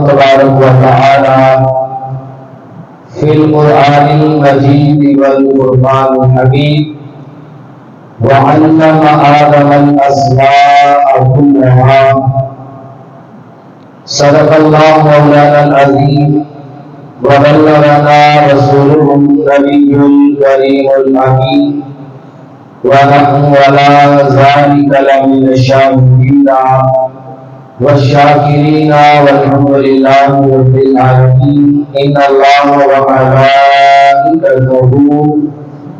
تبارک و تعالی فی القرآن المجید والقرآن الحکیم وعلم آدم الاسماء كلها صدق اللہ مولانا العظیم وبلغنا رسوله النبی الکریم الامین ونحن على ذلك لمن الشاهدين والشاكرين والحمد لله رب العالمين إن الله وملائكته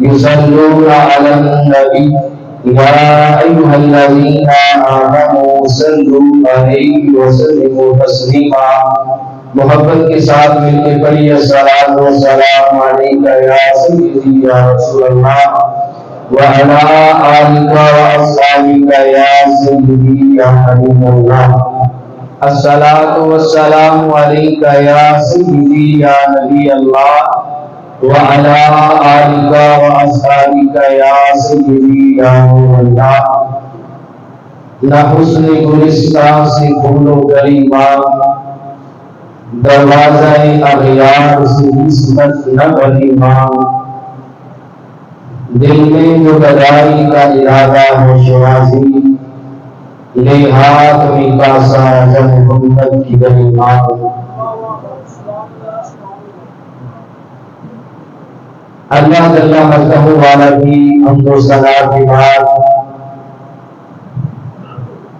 يصلون على النبي يا أيها الذين آمنوا صلوا عليه وسلموا تسليما محبت کے ساتھ مل کے پڑھیے الصلاۃ والسلام علیک یا سیدی یا رسول اللہ وعلى آلك وأصحابك يا سيدي يا حبيب الله الصلاة والسلام عليك يا سيدي يا نبي الله وعلى آلك وأصحابك يا سيدي يا نور الله نہ حسن گلستان سے پھولوں کریمہ دروازہ اغیار سے نسبت نہ بنیمہ دل میں جو گدائی کا ارادہ ہے شوازی لے ہاتھ میں کاسا جب محمد کی گلی ماں اللہ جل مجدہ والا کی حمد و ثنا کے بعد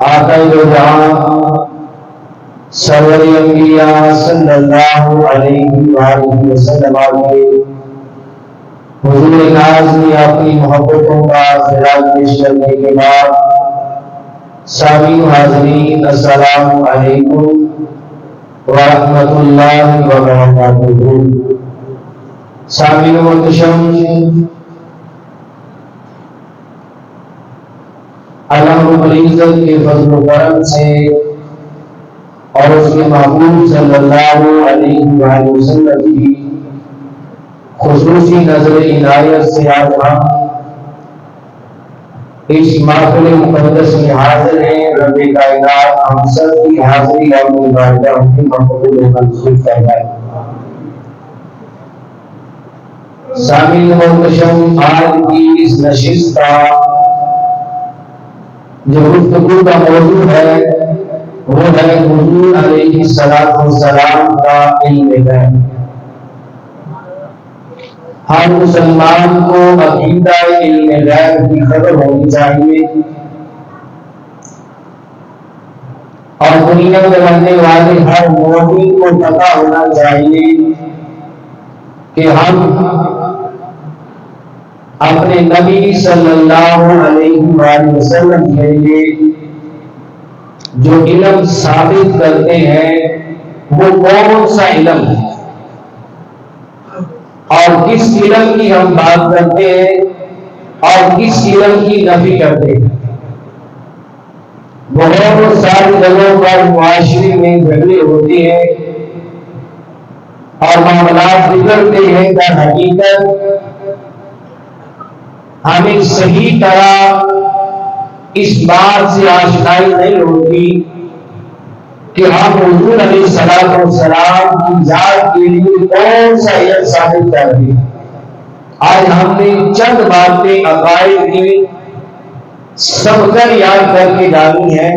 آقا دو جہاں سرور انبیاء صلی اللہ علیہ وآلہ وسلم کے حضور ناز نے اپنی محبتوں کا خراج پیش کرنے کے بعد سامعین حاضرین السلام علیکم ورحمۃ اللہ وبرکاتہ۔ سامعین محتشم، اللہ رب العزت کے فضل و کرم سے اور اس کے محبوب صلی اللہ علیہ وآلہ وسلم کی خصوصی نظر عنایت سے آج ہم اس محفل مقدس میں حاضر ہیں۔ رب کائنات ہم سب کی حاضری اور مبارکہ ان کی مقبول منظور فرمائے۔ سامعین محتشم، آج کی اس نشست کا جو گفتگو کا موضوع ہے وہ ہے حضور علیہ السلام کا علم غیب۔ ہر مسلمان کو عقیدہ علم غیب کی خبر ہونی چاہیے اور دنیا میں رہنے والے ہر مومن کو پتہ ہونا چاہیے کہ ہم اپنے نبی صلی اللہ علیہ وآلہ وسلم کے لیے جو علم ثابت کرتے ہیں وہ کون سا علم ہے اور کس علم کی ہم بات کرتے ہیں اور کس علم کی نفی کرتے ہیں۔ بہت ساری جگہوں پر معاشرے میں جھگڑے ہوتے ہیں اور معاملات بگڑتے ہیں، در حقیقت ہمیں صحیح طرح اس بات سے آشنائی نہیں ہوتی کہ ہم حضور علیہ السلام کی ذات کے لیے کون سا علم ثابت کرتے ہیں۔ آج ہم نے چند باتیں عقائد کی سب کر یاد کر کے ڈالی ہیں۔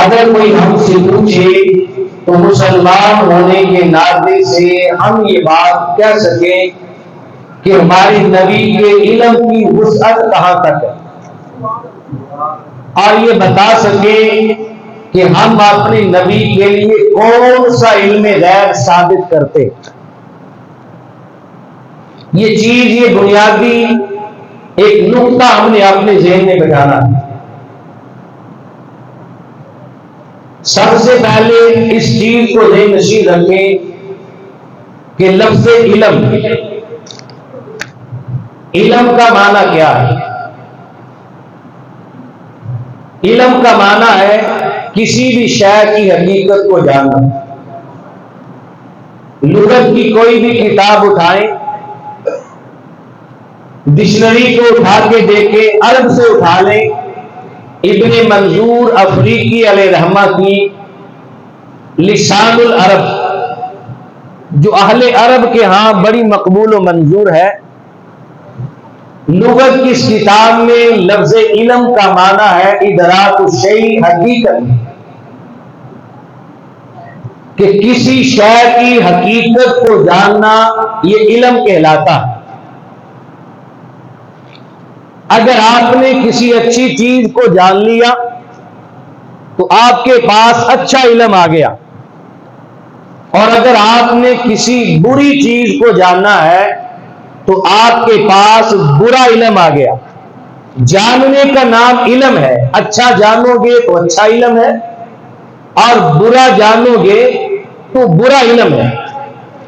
اگر کوئی ہم سے پوچھے تو مسلمان ہونے کے ناطے سے ہم یہ بات کہہ سکیں کہ ہمارے نبی کے علم کی وسعت کہاں تک ہے اور یہ بتا سکیں کہ ہم اپنے نبی کے لیے کون سا علم غیب ثابت کرتے۔ یہ چیز، یہ بنیادی ایک نقطہ ہم نے اپنے ذہن میں بٹھانا ہے۔ سب سے پہلے اس چیز کو ذہن نشین رکھیں کہ لفظ علم کا معنی کیا ہے؟ علم کا معنی ہے کسی بھی شے کی حقیقت کو جاننا۔ لغت کی کوئی بھی کتاب اٹھائیں، ڈکشنری کو اٹھا کے دیکھیں، عرب سے اٹھا لیں، ابن منظور افریقی علیہ رحمہ کی لسان العرب جو اہل عرب کے ہاں بڑی مقبول و منظور ہے. لغت کی اس کتاب میں لفظ علم کا معنی ہے ادراک الشیء حقیقت، کہ کسی شے کی حقیقت کو جاننا یہ علم کہلاتا ہے. اگر آپ نے کسی اچھی چیز کو جان لیا تو آپ کے پاس اچھا علم آ گیا، اور اگر آپ نے کسی بری چیز کو جاننا ہے تو آپ کے پاس برا علم آ گیا. جاننے کا نام علم ہے. اچھا جانو گے تو اچھا علم ہے، اور برا جانو گے تو برا علم ہے.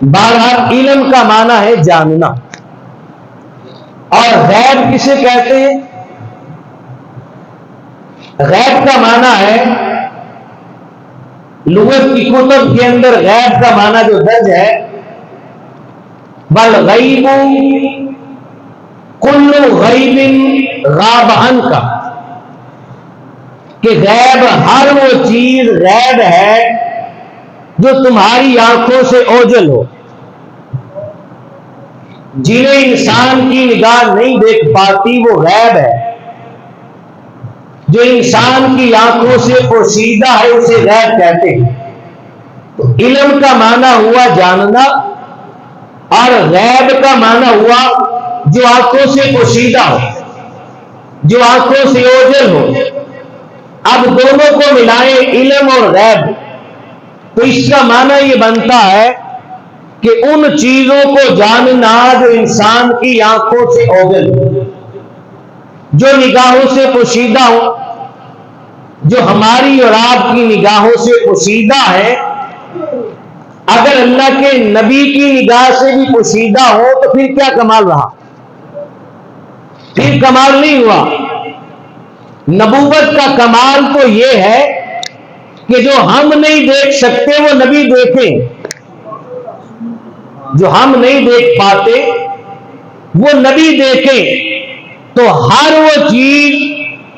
بہرحال علم کا معنی ہے جاننا. اور غیب کسے کہتے ہیں؟ غیب کا معنی ہے، لغت کی کتب کے اندر غیب کا معنی جو درج ہے، بالغیب کل غیب غاب عن کا، کہ غیب ہر وہ چیز غیب ہے جو تمہاری آنکھوں سے اوجھل ہو، جنہیں انسان کی نگاہ نہیں دیکھ پاتی وہ غیب ہے. جو انسان کی آنکھوں سے پوشیدہ ہے اسے غیب کہتے ہیں. تو علم کا معنی ہوا جاننا، اور غیب کا معنی ہوا جو آنکھوں سے پوشیدہ ہو، جو آنکھوں سے اوجھل ہو. اب دونوں کو ملائیں علم اور غیب تو اس کا معنی یہ بنتا ہے کہ ان چیزوں کو جاننا جو انسان کی آنکھوں سے اوجھل ہو، جو نگاہوں سے پوشیدہ ہو، جو ہماری اور آپ کی نگاہوں سے پوشیدہ ہے. اگر اللہ کے نبی کی نگاہ سے بھی پوشیدہ ہو تو پھر کیا کمال رہا؟ پھر کمال نہیں ہوا. نبوت کا کمال تو یہ ہے کہ جو ہم نہیں دیکھ سکتے وہ نبی دیکھیں، جو ہم نہیں دیکھ پاتے وہ نبی دیکھیں. تو ہر وہ چیز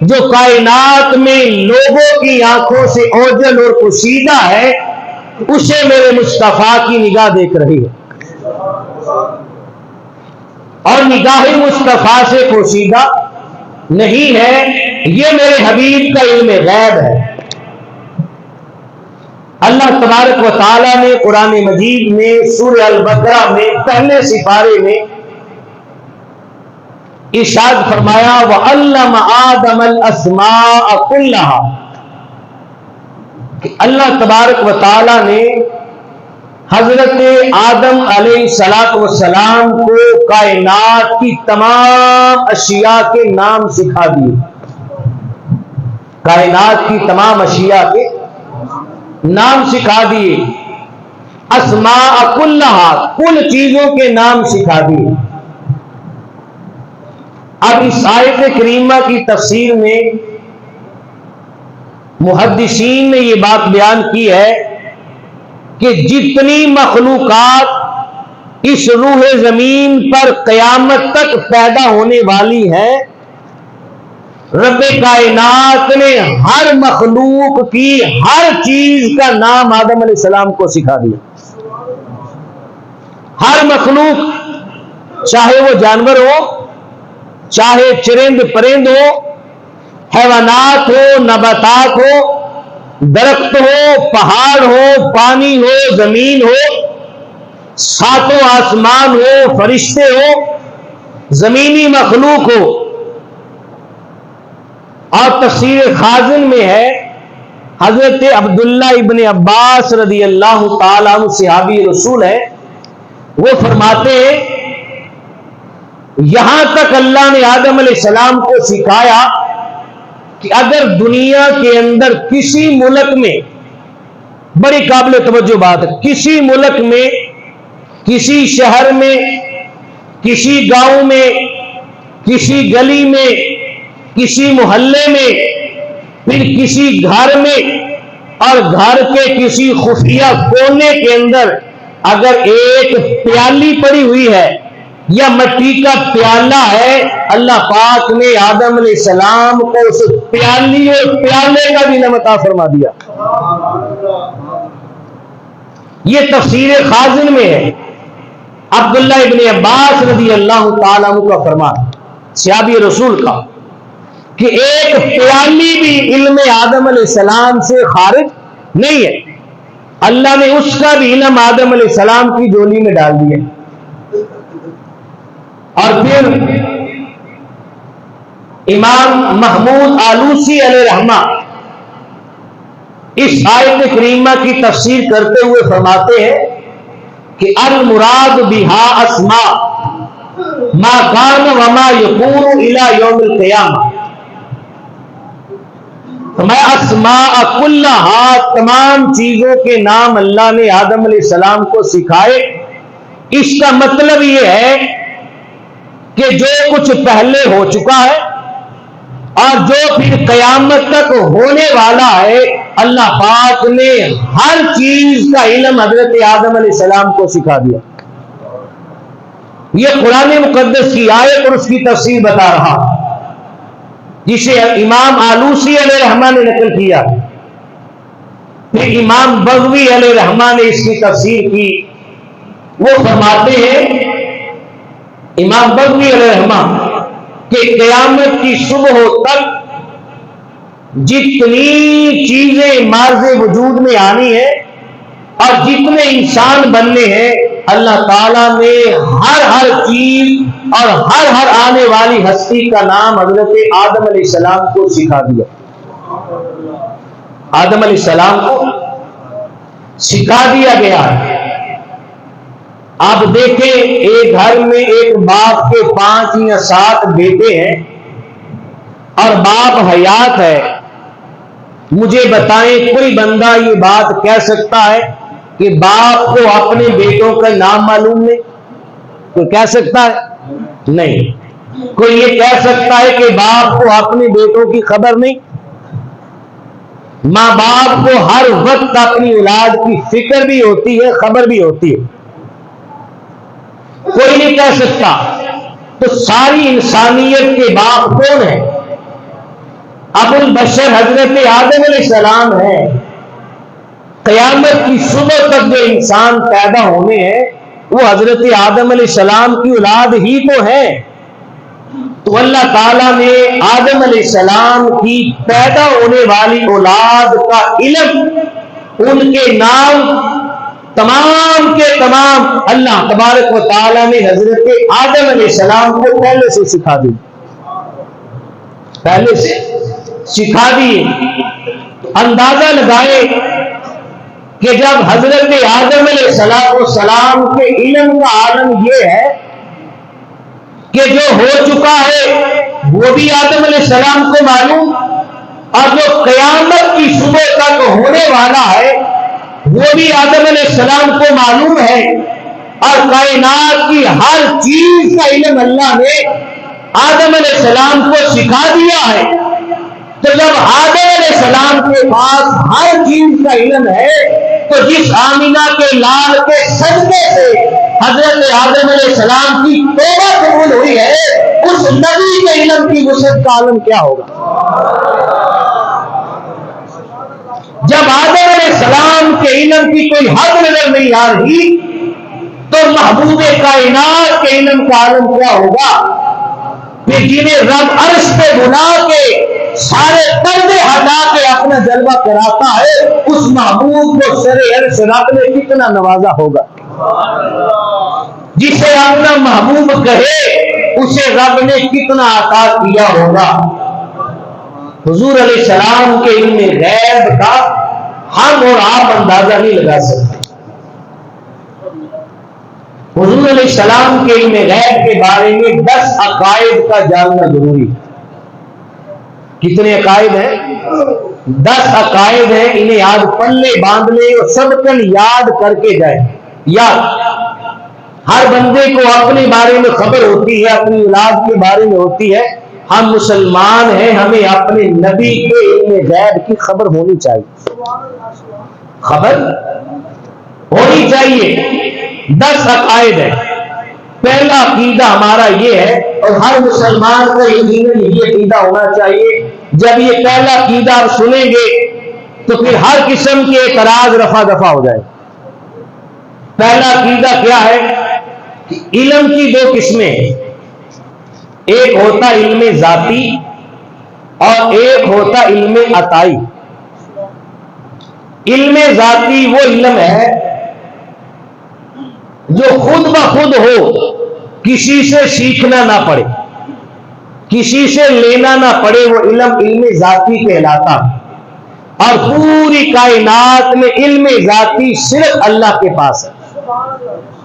جو کائنات میں لوگوں کی آنکھوں سے اوجھل اور پوشیدہ ہے اسے میرے مصطفیٰ کی نگاہ دیکھ رہی ہے، اور نگاہ مصطفیٰ سے پوشیدہ نہیں ہے. یہ میرے حبیب کا علم غیب ہے. اللہ تبارک و تعالیٰ نے قرآن مجید میں سورہ البقرہ میں پہلے سپارے میں ارشاد فرمایا وَعَلَّمَ آدَمَ الْأَسْمَاءَ كُلَّهَا، کہ اللہ تبارک و تعالیٰ نے حضرت آدم علیہ السلام کو کائنات کی تمام اشیاء کے نام سکھا دیے. کائنات کی تمام اشیاء کے نام سکھا دیے. اسماء کلھا، کل چیزوں کے نام سکھا دیے. اب اس آیت کریمہ کی تفسیر میں محدثین نے یہ بات بیان کی ہے کہ جتنی مخلوقات اس روح زمین پر قیامت تک پیدا ہونے والی ہیں، رب کائنات نے ہر مخلوق کی ہر چیز کا نام آدم علیہ السلام کو سکھا دیا. ہر مخلوق، چاہے وہ جانور ہو، چاہے چرند پرند ہو، حیوانات ہو، نباتات ہو، درخت ہو، پہاڑ ہو، پانی ہو، زمین ہو، ساتوں آسمان ہو، فرشتے ہو، زمینی مخلوق ہو. اور تفسیر خازن میں ہے حضرت عبداللہ ابن عباس رضی اللہ تعالیٰ عنہ صحابی رسول ہے، وہ فرماتے ہیں یہاں تک اللہ نے آدم علیہ السلام کو سکھایا کہ اگر دنیا کے اندر کسی ملک میں، بڑی قابل توجہ بات ہے، کسی ملک میں، کسی شہر میں، کسی گاؤں میں، کسی گلی میں، کسی محلے میں، پھر کسی گھر میں، اور گھر کے کسی خفیہ کونے کے اندر اگر ایک پیالی پڑی ہوئی ہے یا مٹی کا پیالہ ہے، اللہ پاک نے آدم علیہ السلام کو اس پیالی اور پیالے کا بھی نعمت عطا فرما دیا. یہ تفسیر خازن میں ہے، عبداللہ ابن عباس رضی اللہ تعالیٰ عنہ کا فرمان، صحابی رسول کا، کہ ایک پیالی بھی علم آدم علیہ السلام سے خارج نہیں ہے، اللہ نے اس کا بھی علم آدم علیہ السلام کی جولی میں ڈال دیا۔ اور پھر امام محمود آلوسی علیہ رحمہ اس آیت کریمہ کی تفسیر کرتے ہوئے فرماتے ہیں کہ المراد بہا اسماء ما کان وما یکون الی یوم القیامہ، میں اسماء کلھا، تمام چیزوں کے نام اللہ نے آدم علیہ السلام کو سکھائے۔ اس کا مطلب یہ ہے کہ جو کچھ پہلے ہو چکا ہے اور جو پھر قیامت تک ہونے والا ہے، اللہ پاک نے ہر چیز کا علم حضرت آدم علیہ السلام کو سکھا دیا۔ یہ قرآن مقدس کی آیت اور اس کی تفسیر بتا رہا، جسے امام آلوسی علیہ رحمہ نے نقل کیا۔ پھر امام بغوی علیہ رحمہ نے اس کی تفسیر کی، وہ فرماتے ہیں امام بغوی علیہ رحمہ کہ قیامت کی صبح تک جتنی چیزیں مارز وجود میں آنی ہے اور جتنے انسان بننے ہیں، اللہ تعالیٰ نے ہر چیز اور ہر آنے والی ہستی کا نام حضرت آدم علیہ السلام کو سکھا دیا۔ آدم علیہ السلام کو سکھا دیا گیا ہے۔ آپ دیکھیں، ایک گھر میں ایک باپ کے 5 یا 7 بیٹے ہیں اور باپ حیات ہے، مجھے بتائیں کوئی بندہ یہ بات کہہ سکتا ہے کہ باپ کو اپنے بیٹوں کا نام معلوم نہیں؟ کوئی کہہ سکتا ہے؟ نہیں۔ کوئی یہ کہہ سکتا ہے کہ باپ کو اپنے بیٹوں کی خبر نہیں؟ ماں باپ کو ہر وقت اپنی اولاد کی فکر بھی ہوتی ہے، خبر بھی ہوتی ہے، کوئی نہیں کہہ سکتا۔ تو ساری انسانیت کے باپ کون ہے؟ ابو البشر حضرت آدم علیہ السلام ہے۔ قیامت کی صبح تک جو انسان پیدا ہونے ہیں وہ حضرت آدم علیہ السلام کی اولاد ہی تو ہے۔ تو اللہ تعالیٰ نے آدم علیہ السلام کی پیدا ہونے والی اولاد کا علم، ان کے نام تمام کے تمام اللہ تبارک و تعالیٰ نے حضرت آدم علیہ السلام کو پہلے سے سکھا دی، پہلے سے سکھا دیے۔ اندازہ لگائے کہ جب حضرت آدم علیہ السلام کے علم کا عالم یہ ہے کہ جو ہو چکا ہے وہ بھی آدم علیہ السلام کو معلوم، اور جو قیامت کی صبح تک ہونے والا ہے وہ بھی آدم علیہ السلام کو معلوم ہے، اور کائنات کی ہر چیز کا علم اللہ نے آدم علیہ السلام کو سکھا دیا ہے۔ تو جب آدم علیہ السلام کے پاس ہر چیز کا علم ہے تو جس آمینہ کے لال کے صدقے سے حضرت آدم علیہ السلام کی توبہ قبول ہوئی ہے، اس نبی کے علم کی وسعت کا عالم کیا ہوگا؟ جب آدم علیہ السلام کے علم کی کوئی حد نظر نہیں آ رہی تو محبوب کائنات کے علم کا عالم کیا ہوگا؟ پھر جنہیں رب عرش پہ بلا کے سارے پردے ہٹا کے اپنا جلوہ کراتا ہے، اس محبوب کو سر عرش رب نے کتنا نوازا ہوگا۔ جسے اپنا محبوب کہے اسے رب نے کتنا عطا کیا ہوگا۔ حضور علیہ السلام کے علم غیب کا ہم اور آپ اندازہ نہیں لگا سکتے۔ حضور علیہ السلام کے علم غیب کے بارے میں 10 عقائد کا جاننا ضروری ہے۔ کتنے عقائد ہیں؟ 10 عقائد ہیں، انہیں آج پلے باندھ لیں اور سب کن یاد کر کے جائیں۔ یاد، ہر بندے کو اپنے بارے میں خبر ہوتی ہے، اپنی اولاد کے بارے میں ہوتی ہے۔ ہم مسلمان ہیں، ہمیں اپنے نبی کے علم غیب کی خبر ہونی چاہیے، خبر ہونی چاہیے۔ 10 عقائد ہیں۔ پہلا عقیدہ ہمارا یہ ہے، اور ہر مسلمان کا یقیناً یہ عقیدہ ہونا چاہیے، جب یہ پہلا عقیدہ سنیں گے تو پھر ہر قسم کے اعتراض رفع دفع ہو جائے۔ پہلا عقیدہ کیا ہے کہ علم کی دو قسمیں ہیں، ایک ہوتا علم ذاتی اور ایک ہوتا علم عطائی۔ علم ذاتی وہ علم ہے جو خود بخود ہو، کسی سے سیکھنا نہ پڑے، کسی سے لینا نہ پڑے، وہ علم ذاتی کہلاتا ہے۔ اور پوری کائنات میں علم ذاتی صرف اللہ کے پاس ہے،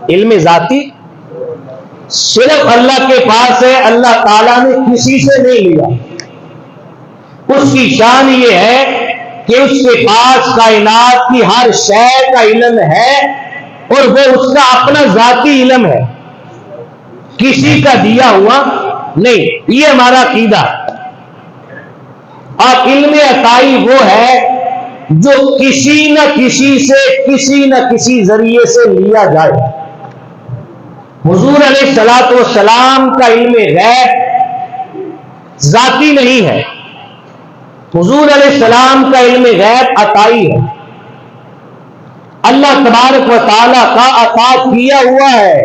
علم ذاتی صرف اللہ کے پاس ہے، اللہ تعالیٰ نے کسی سے نہیں لیا۔ اس کی شان یہ ہے کہ اس کے پاس کائنات کی ہر شے کا علم ہے اور وہ اس کا اپنا ذاتی علم ہے، کسی کا دیا ہوا نہیں۔ یہ ہمارا عقیدہ ہے۔ اور علم عطائی وہ ہے جو کسی نہ کسی سے کسی نہ کسی ذریعے سے لیا جائے۔ حضور علیہ الصلوۃ والسلام کا علم غیب ذاتی نہیں ہے، حضور علیہ السلام کا علم غیب عطائی ہے، اللہ تبارک و تعالیٰ کا عطا کیا ہوا ہے۔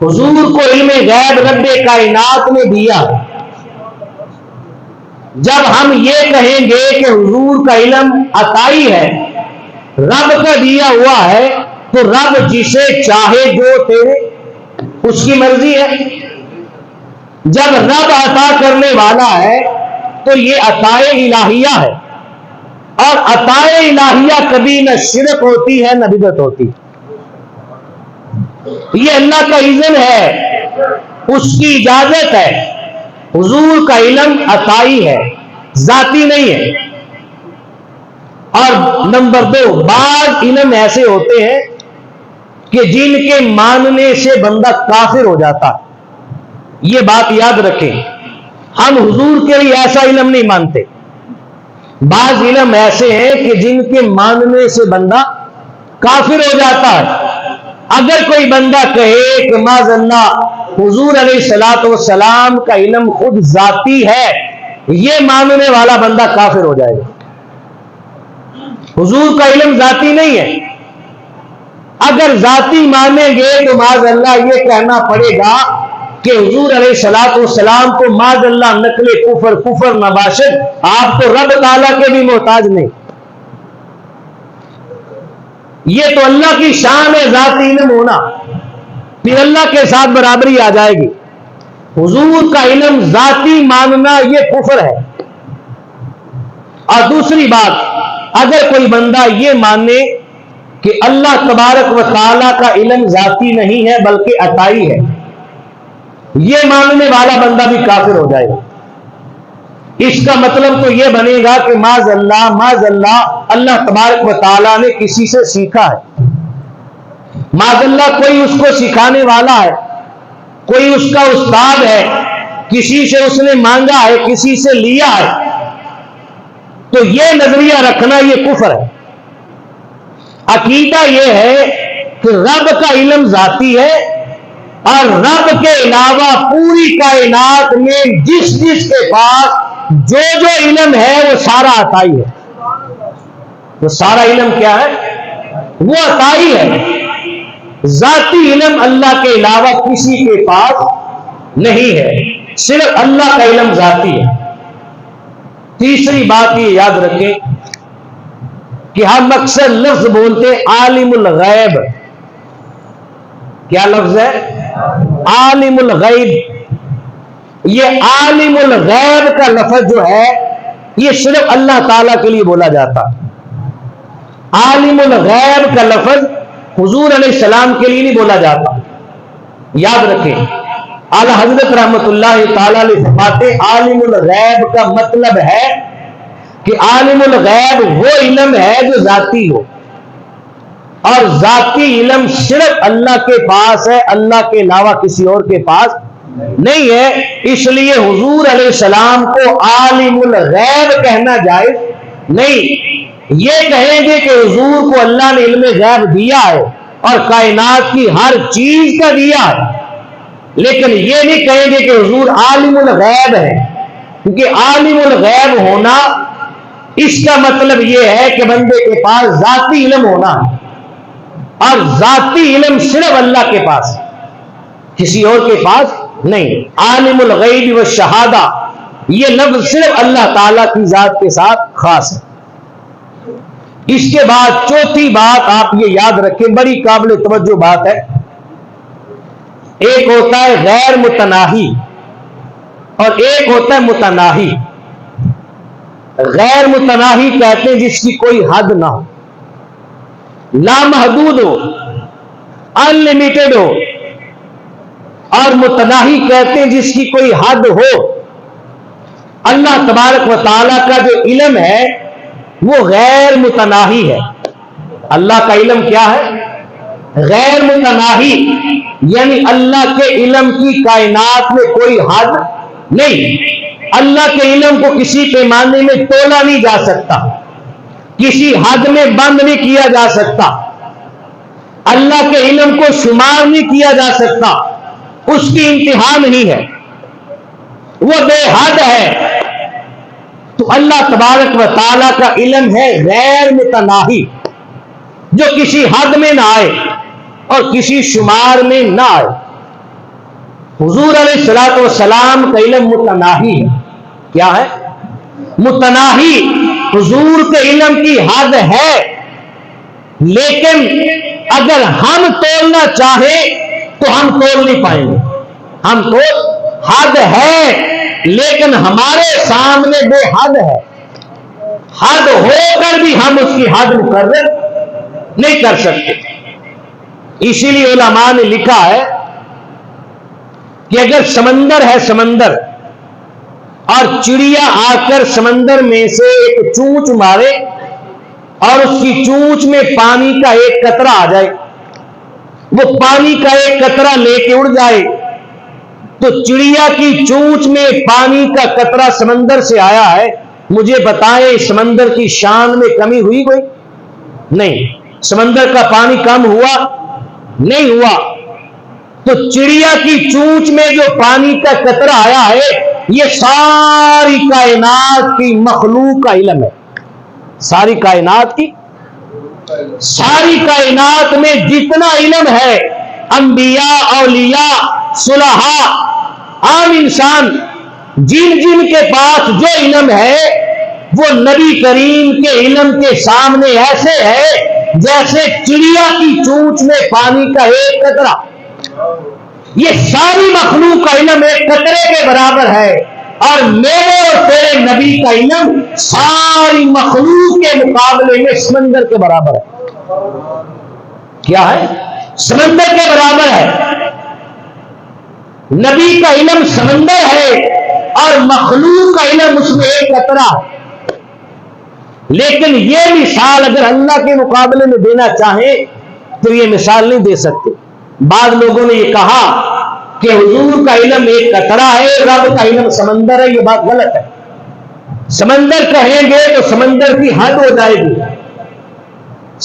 حضور کو علم غیب رب کائنات نے دیا۔ جب ہم یہ کہیں گے کہ حضور کا علم عطائی ہے، رب کا دیا ہوا ہے، تو رب جسے چاہے جو تیرے اس کی مرضی ہے۔ جب رب عطا کرنے والا ہے تو یہ عطائے الہیہ ہے، اور عطائے الہیہ کبھی نہ شرک ہوتی ہے نہ بدعت ہوتی۔ یہ اللہ کا اذن ہے، اس کی اجازت ہے۔ حضور کا علم عطائی ہے، ذاتی نہیں ہے۔ اور نمبر دو، بعض علم ایسے ہوتے ہیں کہ جن کے ماننے سے بندہ کافر ہو جاتا۔ یہ بات یاد رکھیں، ہم حضور کے لیے ایسا علم نہیں مانتے۔ بعض علم ایسے ہیں کہ جن کے ماننے سے بندہ کافر ہو جاتا ہے۔ اگر کوئی بندہ کہے کہ معاذ اللہ حضور علیہ الصلوۃ والسلام کا علم خود ذاتی ہے، یہ ماننے والا بندہ کافر ہو جائے گا۔ حضور کا علم ذاتی نہیں ہے۔ اگر ذاتی مانیں گے تو معاذ اللہ یہ کہنا پڑے گا کہ حضور علیہ الصلوۃ والسلام کو معاذ اللہ نقل کفر نباشد، آپ تو رب تعالیٰ کے بھی محتاج نہیں۔ یہ تو اللہ کی شان ہے ذاتی علم ہونا، پھر اللہ کے ساتھ برابری آ جائے گی۔ حضور کا علم ذاتی ماننا یہ کفر ہے۔ اور دوسری بات، اگر کوئی بندہ یہ مانے کہ اللہ تبارک و تعالیٰ کا علم ذاتی نہیں ہے بلکہ عطائی ہے، یہ ماننے والا بندہ بھی کافر ہو جائے گا۔ اس کا مطلب تو یہ بنے گا کہ معاذ اللہ اللہ تبارک و تعالیٰ نے کسی سے سیکھا ہے، معاذ اللہ کوئی اس کو سکھانے والا ہے، کوئی اس کا استاد ہے، کسی سے اس نے مانگا ہے، کسی سے لیا ہے، تو یہ نظریہ رکھنا یہ کفر ہے۔ عقیدہ یہ ہے کہ رب کا علم ذاتی ہے، اور رب کے علاوہ پوری کائنات میں جس کے پاس جو علم ہے وہ سارا عطائی ہے۔ وہ سارا علم کیا ہے؟ وہ عطائی ہے۔ ذاتی علم اللہ کے علاوہ کسی کے پاس نہیں ہے، صرف اللہ کا علم ذاتی ہے۔ تیسری بات یہ یاد رکھیں کہ ہم اکثر لفظ بولتے عالم الغیب۔ کیا لفظ ہے؟ عالم الغیب۔ یہ عالم الغیب کا لفظ جو ہے یہ صرف اللہ تعالیٰ کے لیے بولا جاتا۔ عالم الغیب کا لفظ حضور علیہ السلام کے لیے نہیں بولا جاتا۔ یاد رکھیں، اعلی حضرت رحمت اللہ تعالیٰ علیہ فرماتے عالم الغیب کا مطلب ہے کہ عالم الغیب وہ علم ہے جو ذاتی ہو، اور ذاتی علم صرف اللہ کے پاس ہے، اللہ کے علاوہ کسی اور کے پاس نہیں ہے۔ اس لیے حضور علیہ السلام کو عالم الغیب کہنا جائز نہیں۔ یہ کہیں گے کہ حضور کو اللہ نے علم غیب دیا ہے اور کائنات کی ہر چیز کا دیا ہے، لیکن یہ نہیں کہیں گے کہ حضور عالم الغیب ہے، کیونکہ عالم الغیب ہونا اس کا مطلب یہ ہے کہ بندے کے پاس ذاتی علم ہونا ہے، اور ذاتی علم صرف اللہ کے پاس ہے، کسی اور کے پاس نہیں۔ عالم الغیب والشہادہ، یہ لفظ صرف اللہ تعالیٰ کی ذات کے ساتھ خاص ہے۔ اس کے بعد چوتھی بات آپ یہ یاد رکھیں، بڑی قابل توجہ بات ہے۔ ایک ہوتا ہے غیر متناہی اور ایک ہوتا ہے متناہی۔ غیر متناہی کہتے ہیں جس کی کوئی حد نہ ہو، لامحدود ہو، ان لمیٹڈ ہو، اور متناہی کہتے ہیں جس کی کوئی حد ہو۔ اللہ تبارک و تعالیٰ کا جو علم ہے وہ غیر متناہی ہے۔ اللہ کا علم کیا ہے؟ غیر متناہی، یعنی اللہ کے علم کی کائنات میں کوئی حد نہیں۔ اللہ کے علم کو کسی پیمانے میں تولا نہیں جا سکتا، کسی حد میں بند نہیں کیا جا سکتا، اللہ کے علم کو شمار نہیں کیا جا سکتا، اس کی انتہا نہیں ہے، وہ بے حد ہے۔ تو اللہ تبارک و تعالیٰ کا علم ہے غیر متناہی، جو کسی حد میں نہ آئے اور کسی شمار میں نہ آئے۔ حضور علیہ الصلوۃ والسلام کا علم متناہی ہے۔ کیا ہے؟ متناہی۔ حضور کے علم کی حد ہے، لیکن اگر ہم تولنا چاہیں تو ہم تول نہیں پائیں گے۔ ہم تو حد ہے لیکن ہمارے سامنے بے حد ہے، حد ہو کر بھی ہم اس کی حد مقرر نہیں کر سکتے۔ اسی لیے علماء نے لکھا ہے کہ اگر سمندر ہے، سمندر، اور چڑیا آ کر سمندر میں سے ایک چونچ مارے اور اس کی چونچ میں پانی کا ایک قطرہ آ جائے، وہ پانی کا ایک قطرہ لے کے اڑ جائے، تو چڑیا کی چونچ میں پانی کا قطرہ سمندر سے آیا ہے، مجھے بتائیں سمندر کی شان میں کمی ہوئی کوئی؟ نہیں۔ سمندر کا پانی کم ہوا؟ نہیں ہوا۔ تو چڑیا کی چونچ میں جو پانی کا قطرہ آیا ہے، یہ ساری کائنات کی مخلوق کا علم ہے۔ ساری کائنات کی، ساری کائنات میں جتنا علم ہے، انبیاء، اولیاء، صلحاء، عام انسان، جن جن کے پاس جو علم ہے وہ نبی کریم کے علم کے سامنے ایسے ہے جیسے چڑیا کی چونچ میں پانی کا ایک قطرہ۔ یہ ساری مخلوق کا علم ایک قطرے کے برابر ہے، اور میرے اور تیرے نبی کا علم ساری مخلوق کے مقابلے میں سمندر کے برابر ہے۔ کیا ہے؟ سمندر کے برابر ہے۔ نبی کا علم سمندر ہے اور مخلوق کا علم اس میں ایک قطرہ ہے۔ لیکن یہ مثال اگر اللہ کے مقابلے میں دینا چاہیں تو یہ مثال نہیں دے سکتے۔ بعض لوگوں نے یہ کہا کہ حضور کا علم ایک قطرہ ہے، رب کا علم سمندر ہے، یہ بات غلط ہے۔ سمندر کہیں گے تو سمندر کی حد ہو جائے گی،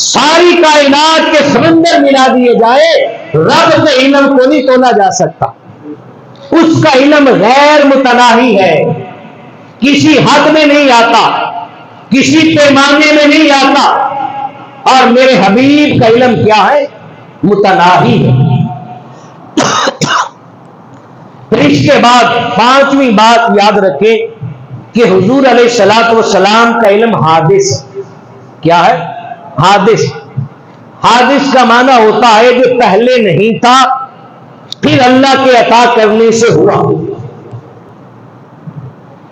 ساری کائنات کے سمندر ملا دیے جائے، رب کے علم کو نہیں تولا جا سکتا۔ اس کا علم غیر متناہی ہے، کسی حد میں نہیں آتا، کسی پیمانے میں نہیں آتا، اور میرے حبیب کا علم کیا ہے؟ متناہی ہے۔ پھر اس کے بعد پانچویں بات یاد رکھیں کہ حضور علیہ الصلوۃ والسلام کا علم حادث۔ کیا ہے؟ حادث۔ حادث کا معنی ہوتا ہے جو پہلے نہیں تھا پھر اللہ کے عطا کرنے سے ہوا۔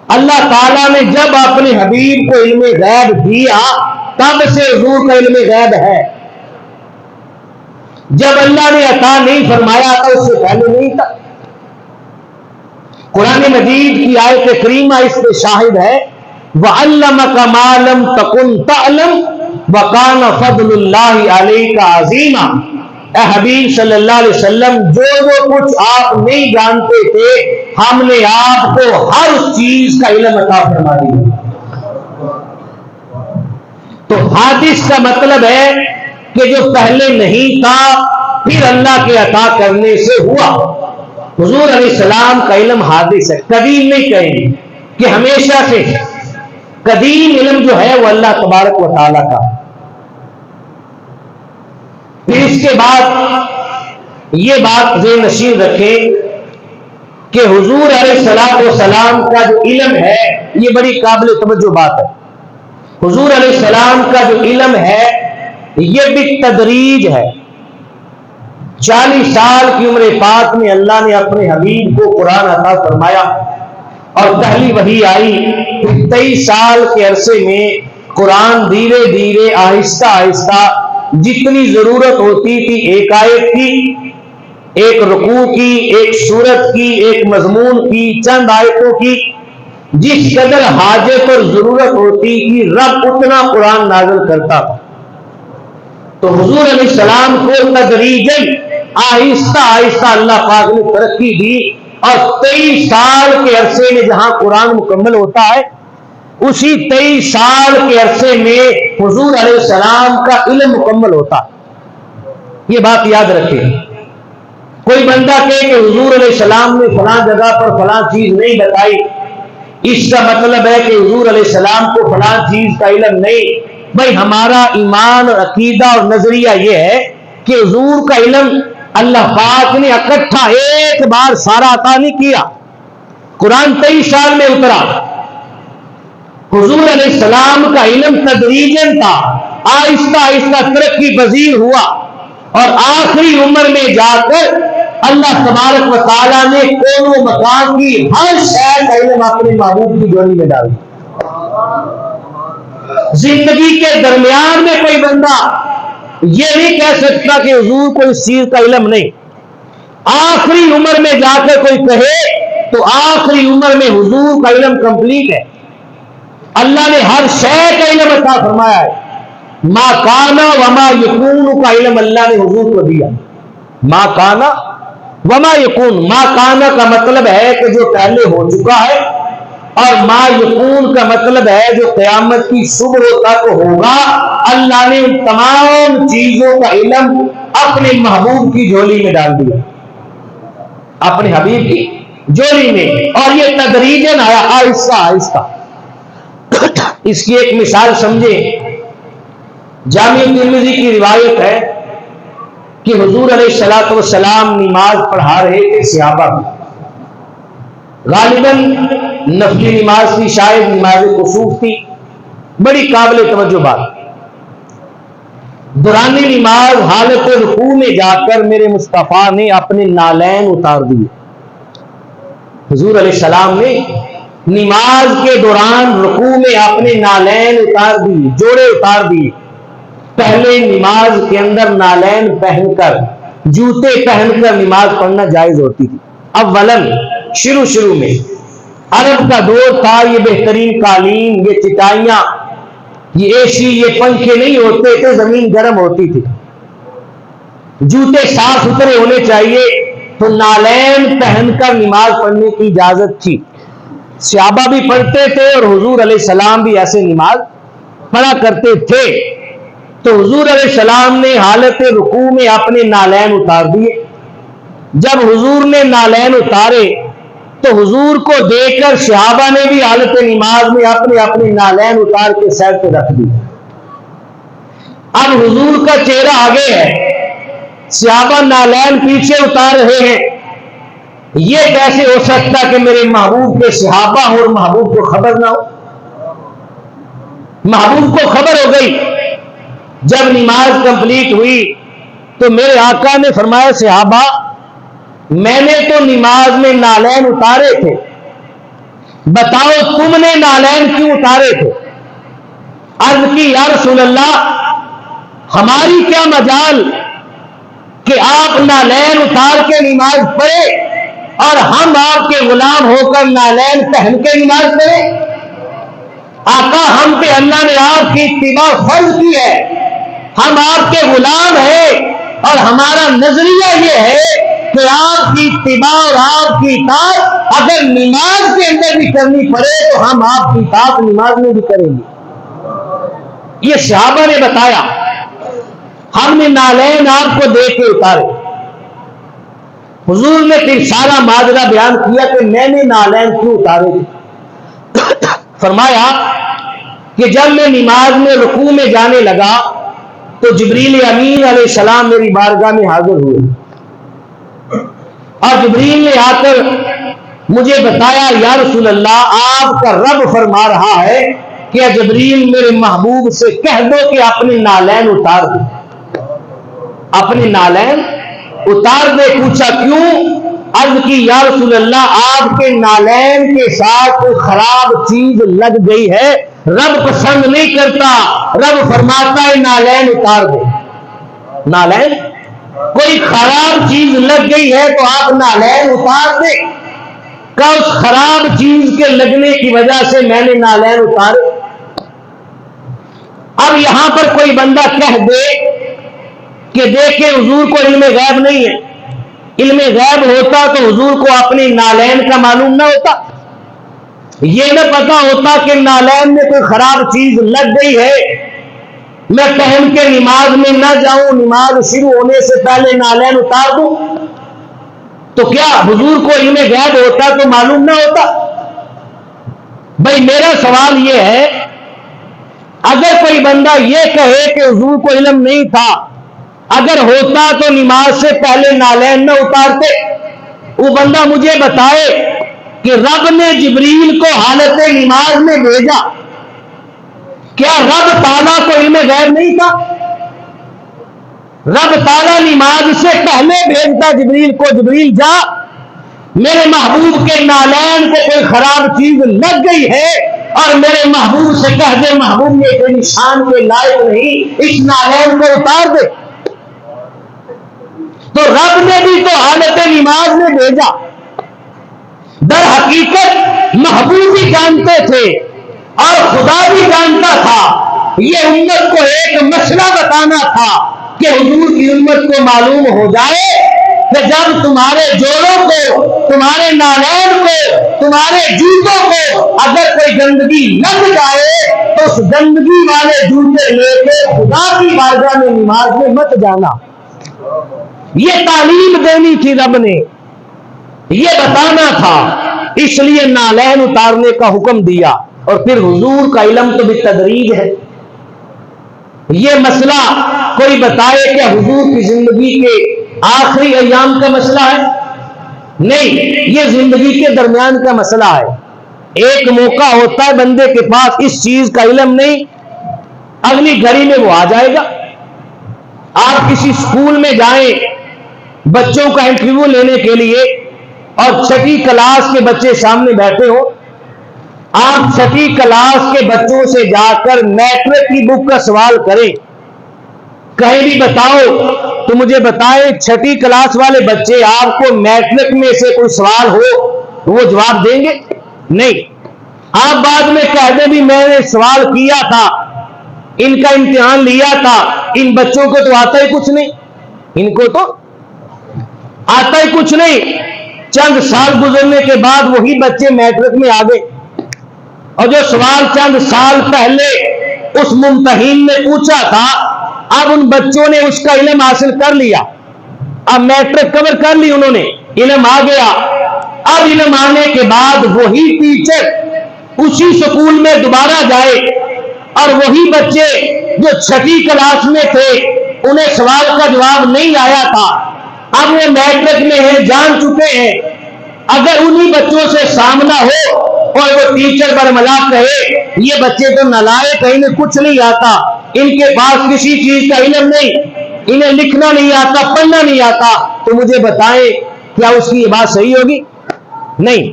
اللہ تعالیٰ نے جب اپنے حبیب کو علم غیب دیا تب سے حضور کا علم غیب ہے۔ جب اللہ نے عطا نہیں فرمایا تھا اس سے پہلے نہیں تھا۔ قرآن مجید کی آیت کریمہ اس پہ شاہد ہے، وَعَلَّمَكَ مَا لَمْ تَكُنْ تَعْلَمْ وَكَانَ فَضْلُ اللَّهِ عَلَيْكَ عَظِيمًا۔ اے حبیب صلی اللہ علیہ وسلم، جو کچھ آپ نہیں جانتے تھے ہم نے آپ کو ہر چیز کا علم عطا فرما دیا۔ تو حادث کا مطلب ہے کہ جو پہلے نہیں تھا پھر اللہ کے عطا کرنے سے ہوا۔ حضور علیہ السلام کا علم حادث ہے، قدیم نہیں کہیں گے کہ ہمیشہ سے۔ قدیم علم جو ہے وہ اللہ تبارک و تعالیٰ کا۔ پھر اس اس کے بعد یہ بات ذہن نشین رکھیں کہ حضور علیہ الصلوۃ والسلام کا جو علم ہے یہ بڑی قابل توجہ بات ہے. حضور علیہ السلام کا جو علم ہے یہ بھی تدریج ہے. 40 سال کی عمر پاک میں اللہ نے اپنے حبیب کو قرآن عطا فرمایا اور پہلی وحی آئی. 23 سال کے عرصے میں قرآن دھیرے دھیرے آہستہ آہستہ جتنی ضرورت ہوتی تھی ایک آیت کی، ایک رکوع کی، ایک سورت کی، ایک مضمون کی، چند آیتوں کی، جس قدر حاجت اور ضرورت ہوتی تھی رب اتنا قرآن نازل کرتا تھا. تو حضور علیہ السلام کو تدریجاً آہستہ آہستہ اللہ پاک نے ترقی دی اور 23 سال کے عرصے میں جہاں قرآن مکمل ہوتا ہے اسی 23 سال کے عرصے میں حضور علیہ السلام کا علم مکمل ہوتا. یہ بات یاد رکھیں. کوئی بندہ کہے کہ حضور علیہ السلام نے فلاں جگہ پر فلاں چیز نہیں بتائی، اس کا مطلب ہے کہ حضور علیہ السلام کو فلاں چیز کا علم نہیں. بھائی ہمارا ایمان اور عقیدہ اور نظریہ یہ ہے کہ حضور کا علم اللہ پاک نے اکٹھا ایک بار سارا عطا نہیں کیا. قرآن 23 سال میں اترا. حضور علیہ السلام کا علم تدریجاً تھا، آہستہ آہستہ ترقی پذیر ہوا اور آخری عمر میں جا کر اللہ تبارک و تعالیٰ نے کون و مکان کی ہر شے کا علم اپنے محبوب کی جوانی میں ڈال دیا. زندگی کے درمیان میں کوئی بندہ یہ نہیں کہہ سکتا کہ حضور کو اس چیز کا علم نہیں. آخری عمر میں جا کر کوئی کہے تو آخری عمر میں حضور کا علم کمپلیٹ ہے. اللہ نے ہر شے کا علم عطا فرمایا ہے. ما کانا وما یکون کا علم اللہ نے حضور کو دیا. ما کانا وما یکون، ما کانا کا مطلب ہے کہ جو پہلے ہو چکا ہے اور ما یکون کا مطلب ہے جو قیامت کی صبح تک ہوگا. اللہ نے ان تمام چیزوں کا علم اپنے محبوب کی جھولی میں ڈال دیا، اپنے حبیب کی جھولی میں، اور یہ تدریجاً آیا آہستہ آہستہ. اس کی ایک مثال سمجھیں. جامع ترمذی کی روایت ہے کہ حضور علیہ الصلوۃ والسلام نماز پڑھا رہے تھے صحابہ کو. غالباً نفلی نماز تھی، شاید نماز کسوف تھی. بڑی قابل توجہ بات. دوران نماز حالت رکوع میں جا کر میرے مصطفیٰ نے اپنے نالین اتار دیے. حضور علیہ السلام نے نماز کے دوران رکوع میں اپنے نالین اتار دیے، جوڑے اتار دیے. پہلے نماز کے اندر نالین پہن کر، جوتے پہن کر نماز پڑھنا جائز ہوتی تھی. اولاً شروع میں عرب کا دور تھا، یہ بہترین قالین، یہ چٹائیاں، یہ اے سی، یہ پنکھے نہیں ہوتے تھے، زمین گرم ہوتی تھی. جوتے صاف ستھرے ہونے چاہیے، تو نالین پہن کر نماز پڑھنے کی اجازت تھی. صحابہ بھی پڑھتے تھے اور حضور علیہ السلام بھی ایسے نماز پڑھا کرتے تھے. تو حضور علیہ السلام نے حالت رکوع میں اپنے نالین اتار دیے. جب حضور نے نالین اتارے تو حضور کو دیکھ کر صحابہ نے بھی حالت نماز میں اپنے اپنے نالین اتار کے سر پہ رکھ دی. اب حضور کا چہرہ آگے ہے، صحابہ نالین پیچھے اتار رہے ہیں. یہ کیسے ہو سکتا کہ میرے محبوب کے صحابہ ہو اور محبوب کو خبر نہ ہو؟ محبوب کو خبر ہو گئی. جب نماز کمپلیٹ ہوئی تو میرے آقا نے فرمایا صحابہ میں نے تو نماز میں نالین اتارے تھے، بتاؤ تم نے نالین کیوں اتارے تھے؟ عرض کی یا رسول اللہ ہماری کیا مجال کہ آپ نالین اتار کے نماز پڑھے اور ہم آپ کے غلام ہو کر نالین پہن کے نماز پڑھیں؟ آقا ہم پہ اللہ نے آپ کی اتباع فرض کی ہے، ہم آپ کے غلام ہیں اور ہمارا نظریہ یہ ہے کہ آپ کی اتباع اور آپ کی اطاعت اگر نماز کے اندر بھی کرنی پڑے تو ہم آپ کی اطاعت نماز میں بھی کریں گے. یہ صحابہ نے بتایا. ہم نے نالین آپ کو دیکھ کے اتارے. حضور نے پھر سارا ماجرا بیان کیا کہ میں نے نالین کیوں اتارے تھے. فرمایا کہ جب میں نماز میں رکوع میں جانے لگا تو جبریل امین علیہ السلام میری بارگاہ میں حاضر ہوئے اور جبریل نے آ کر مجھے بتایا یا رسول اللہ آپ کا رب فرما رہا ہے کہ جبریل میرے محبوب سے کہہ دو کہ اپنے نالین اتار دے، اپنے نالین اتار دے۔ پوچھا کیوں؟ عرض کی یا رسول اللہ آپ کے نالین کے ساتھ کوئی خراب چیز لگ گئی ہے، رب پسند نہیں کرتا، رب فرماتا ہے نالین اتار دے۔ نالین کوئی خراب چیز لگ گئی ہے تو آپ نالین اتار دے۔ کہ اس خراب چیز کے لگنے کی وجہ سے میں نے نالین اتارے۔ اب یہاں پر کوئی بندہ کہہ دے کہ دیکھیں حضور کو علم غیب نہیں ہے، علم غیب ہوتا تو حضور کو اپنی نالین کا معلوم نہ ہوتا، یہ نہ پتا ہوتا کہ نالین میں کوئی خراب چیز لگ گئی ہے، میں پہن کے نماز میں نہ جاؤں، نماز شروع ہونے سے پہلے نالین اتار دوں، تو کیا حضور کو علم غیب ہوتا تو معلوم نہ ہوتا؟ بھائی میرا سوال یہ ہے، اگر کوئی بندہ یہ کہے کہ حضور کو علم نہیں تھا، اگر ہوتا تو نماز سے پہلے نالین نہ اتارتے، وہ بندہ مجھے بتائے کہ رب نے جبریل کو حالت نماز میں بھیجا، کیا رب تعالیٰ کو علم غیب نہیں تھا؟ رب تعالیٰ نماز سے پہلے بھیجتا جبریل کو، جبریل جا میرے محبوب کے نالین کو کوئی خراب چیز لگ گئی ہے اور میرے محبوب سے کہہ دے محبوب یہ کوئی نشان کے لائق نہیں، اس نالین کو اتار دے۔ تو رب نے بھی تو حالت نماز میں بھیجا۔ در حقیقت محبوب بھی جانتے تھے اور خدا بھی جانتا تھا، یہ امت کو ایک مسئلہ بتانا تھا کہ حضور کی امت کو معلوم ہو جائے کہ جب تمہارے جوڑوں کو، تمہارے نالین کو، تمہارے جوتوں کو اگر کوئی گندگی لگ جائے تو اس گندگی والے جوتے لے کے خدا کی بارگاہ میں نماز میں مت جانا۔ یہ تعلیم دینی تھی رب نے، یہ بتانا تھا، اس لیے نالین اتارنے کا حکم دیا۔ اور پھر حضور کا علم تو بالتدریج ہے۔ یہ مسئلہ کوئی بتائے کہ حضور کی زندگی کے آخری ایام کا مسئلہ ہے؟ نہیں، یہ زندگی کے درمیان کا مسئلہ ہے۔ ایک موقع ہوتا ہے بندے کے پاس اس چیز کا علم نہیں، اگلی گھڑی میں وہ آ جائے گا۔ آپ کسی اسکول میں جائیں بچوں کا انٹرویو لینے کے لیے اور چھٹی کلاس کے بچے سامنے بیٹھے ہو، آپ چھٹی کلاس کے بچوں سے جا کر میٹرک کی بک کا سوال کریں، کہیں بھی بتاؤ تو مجھے بتائیں چھٹی کلاس والے بچے آپ کو میٹرک میں سے کوئی سوال ہو وہ جواب دیں گے؟ نہیں۔ آپ بعد میں کہہ دیں بھی میں نے سوال کیا تھا، ان کا امتحان لیا تھا، ان بچوں کو تو آتا ہی کچھ نہیں، ان کو تو آتا ہی کچھ نہیں۔ چند سال گزرنے کے بعد وہی بچے میٹرک میں آ گئے اور جو سوال چند سال پہلے اس ممتحن نے پوچھا تھا اب ان بچوں نے اس کا علم حاصل کر لیا، اب میٹرک کور کر لی انہوں نے، علم آ گیا۔ اب علم آنے کے بعد وہی ٹیچر اسی سکول میں دوبارہ جائے اور وہی بچے جو چھٹی کلاس میں تھے انہیں سوال کا جواب نہیں آیا تھا، اب وہ میٹرک میں ہیں، جان چکے ہیں، اگر انہی بچوں سے سامنا ہو اور وہ ٹیچر برملا کہے یہ بچے تو نالائق ہیں، انہیں کچھ نہیں آتا، ان کے پاس کسی چیز کا علم نہیں، انہیں لکھنا نہیں آتا، پڑھنا نہیں آتا، تو مجھے بتائیں کیا اس کی یہ بات صحیح ہوگی؟ نہیں۔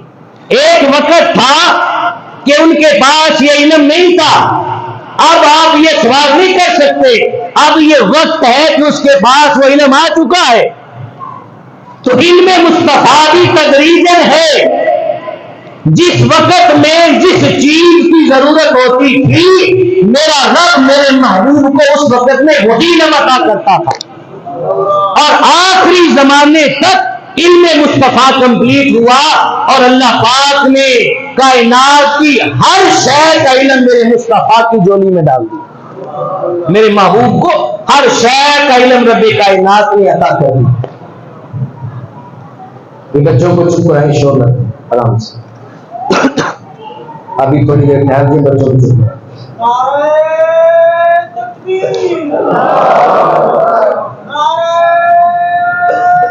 ایک وقت تھا کہ ان کے پاس یہ علم نہیں تھا، اب آپ یہ سوال نہیں کر سکتے، اب یہ وقت ہے کہ اس کے پاس وہ علم آ چکا ہے۔ تو علم مصطفیٰ بھی تدریجاً ہے، جس وقت میں جس چیز کی ضرورت ہوتی تھی میرا رب میرے محبوب کو اس وقت میں وہی علم عطا کرتا تھا، اور آخری زمانے تک علم مصطفیٰ کمپلیٹ ہوا اور اللہ پاک نے کائنات کی ہر شے کا علم میرے مصطفیٰ کی جولی میں ڈال دیا، میرے محبوب کو ہر شے کا علم رب کائنات نے عطا کر دیا۔ یہ بچوں کو چپ کرائیں، شور نہ کریں، آرام سے، ابھی تھوڑی دیر ٹھہر دیں، بچوں کو چپ کرائیں۔ تکبیر، نعرہ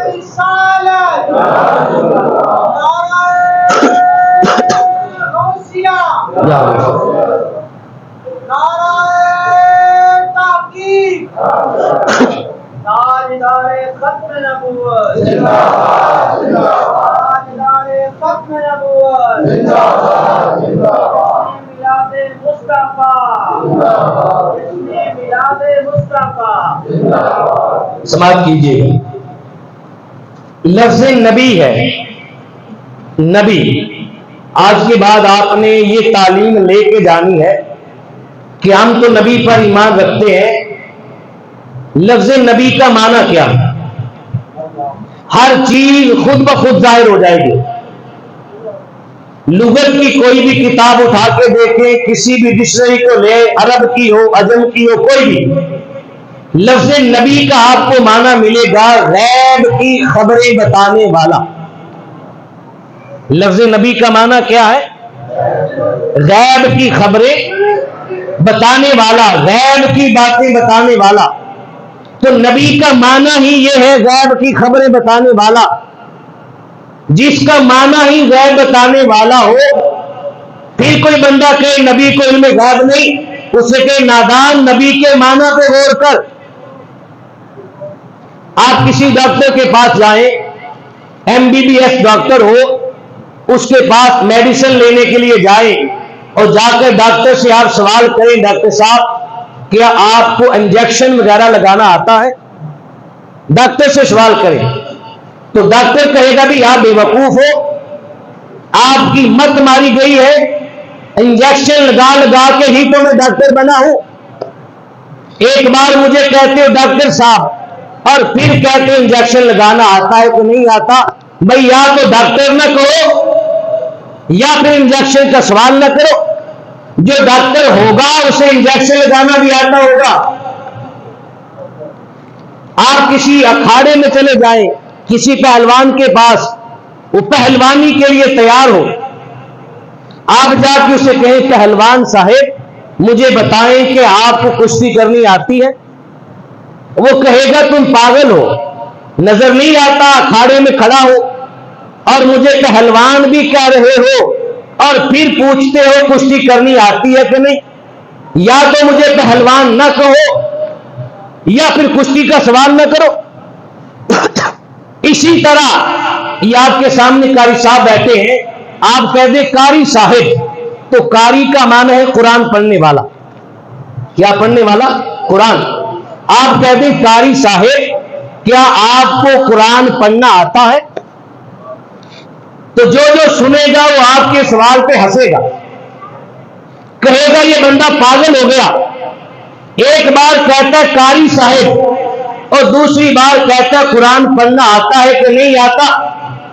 رسالت، نعرہ غوثیہ، نعرہ تحقیق، تاجدار ختم نبوت، تاجدار ختم نبوت، میلاد مصطفیٰ، میلاد مصطفیٰ۔ سماعت کیجیے، لفظ نبی ہے، نبی۔ آج کے بعد آپ نے یہ تعلیم لے کے جانی ہے کہ ہم تو نبی پر ایمان رکھتے ہیں، لفظ نبی کا معنی کیا ہے؟ ہر چیز خود بخود ظاہر ہو جائے گی۔ لغت کی کوئی بھی کتاب اٹھا کے دیکھیں، کسی بھی ڈکشنری کو لے، عرب کی ہو، عجم کی ہو، کوئی بھی، لفظ نبی کا آپ کو معنی ملے گا غیب کی خبریں بتانے والا۔ لفظ نبی کا معنی کیا ہے؟ غیب کی خبریں بتانے والا، غیب کی باتیں بتانے والا۔ تو نبی کا معنی ہی یہ ہے غیب کی خبریں بتانے والا۔ جس کا معنی ہی غیب بتانے والا ہو، پھر کوئی بندہ کہے نبی کو علم غیب نہیں، اسے کہے نادان، نبی کے معنی پہ غور کر۔ آپ کسی ڈاکٹر کے پاس جائیں، MBBS ڈاکٹر ہو، اس کے پاس میڈیسن لینے کے لیے جائیں اور جا کر ڈاکٹر سے آپ سوال کریں، ڈاکٹر صاحب کیا آپ کو انجیکشن وغیرہ لگانا آتا ہے؟ ڈاکٹر سے سوال کریں تو ڈاکٹر کہے گا بھی آپ بے وقوف ہو، آپ کی مت ماری گئی ہے، انجیکشن لگا لگا کے ہی تو میں ڈاکٹر بنا ہوں۔ ایک بار مجھے کہتے ہو ڈاکٹر صاحب، اور پھر کہتے ہو انجیکشن لگانا آتا ہے کہ نہیں آتا؟ بھئی یا تو ڈاکٹر نہ کہو یا پھر انجیکشن کا سوال نہ کرو۔ جو ڈاکٹر ہوگا اسے انجیکشن لگانا بھی آتا ہوگا۔ آپ کسی اکھاڑے میں چلے جائیں، کسی پہلوان کے پاس، وہ پہلوانی کے لیے تیار ہو، آپ جا کے اسے کہیں پہلوان صاحب مجھے بتائیں کہ آپ کو کشتی کرنی آتی ہے؟ وہ کہے گا تم پاگل ہو، نظر نہیں آتا اکھاڑے میں کھڑا ہو اور مجھے پہلوان بھی کہہ رہے ہو اور پھر پوچھتے ہو کشتی کرنی آتی ہے کہ نہیں؟ یا تو مجھے پہلوان نہ کہو یا پھر کشتی کا سوال نہ کرو۔ اسی طرح یہ آپ کے سامنے قاری صاحب بیٹھے ہیں، آپ کہہ دیں قاری صاحب، تو قاری کا معنی ہے قرآن پڑھنے والا۔ کیا پڑھنے والا؟ قرآن۔ آپ کہہ دیں قاری صاحب کیا آپ کو قرآن پڑھنا آتا ہے؟ تو جو سنے گا وہ آپ کے سوال پہ ہنسے گا، کہے گا یہ بندہ پاگل ہو گیا، ایک بار کہتا ہے قاری صاحب اور دوسری بار کہتا ہے قرآن پڑھنا آتا ہے کہ نہیں آتا؟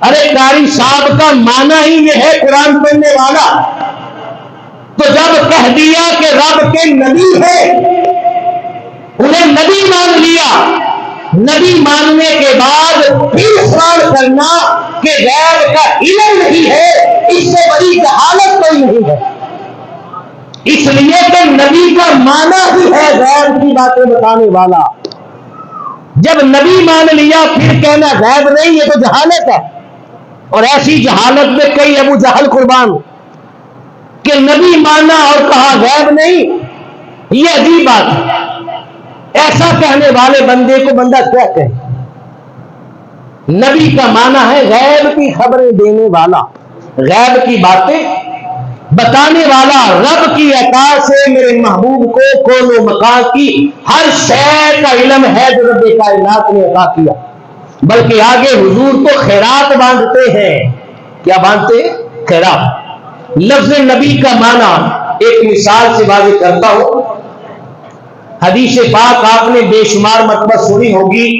ارے قاری صاحب کا معنی ہی یہ ہے قرآن پڑھنے والا۔ تو جب کہہ دیا کہ رب کے نبی ہے، انہیں نبی مان لیا، نبی ماننے کے بعد پھر سوال کرنا کہ غیب کا علم نہیں ہے، اس سے بڑی جہالت کوئی نہیں ہے۔ اس لیے کہ نبی کا معنی ہی ہے غیب کی باتیں بتانے والا۔ جب نبی مان لیا پھر کہنا غیب نہیں، یہ تو جہالت ہے۔ اور ایسی جہالت میں کئی ابو جہل قربان کہ نبی مانا اور کہا غیب نہیں، یہ عجیب بات ہے۔ ایسا کہنے والے بندے کو بندہ کیا کہے؟ نبی کا معنی ہے غیب کی خبریں دینے والا، غیب کی باتیں بتانے والا۔ رب کی عطا سے میرے محبوب کو کون و مکان کی ہر شے کا علم ہے جو رب کائنات نے عطا کیا۔ بلکہ آگے حضور تو خیرات باندھتے ہیں۔ کیا باندھتے ہیں؟ خیرات۔ لفظ نبی کا معنی ایک مثال سے واضح کرتا ہوں۔ حدیث پاک آپ نے بے شمار مرتبہ سنی ہوگی،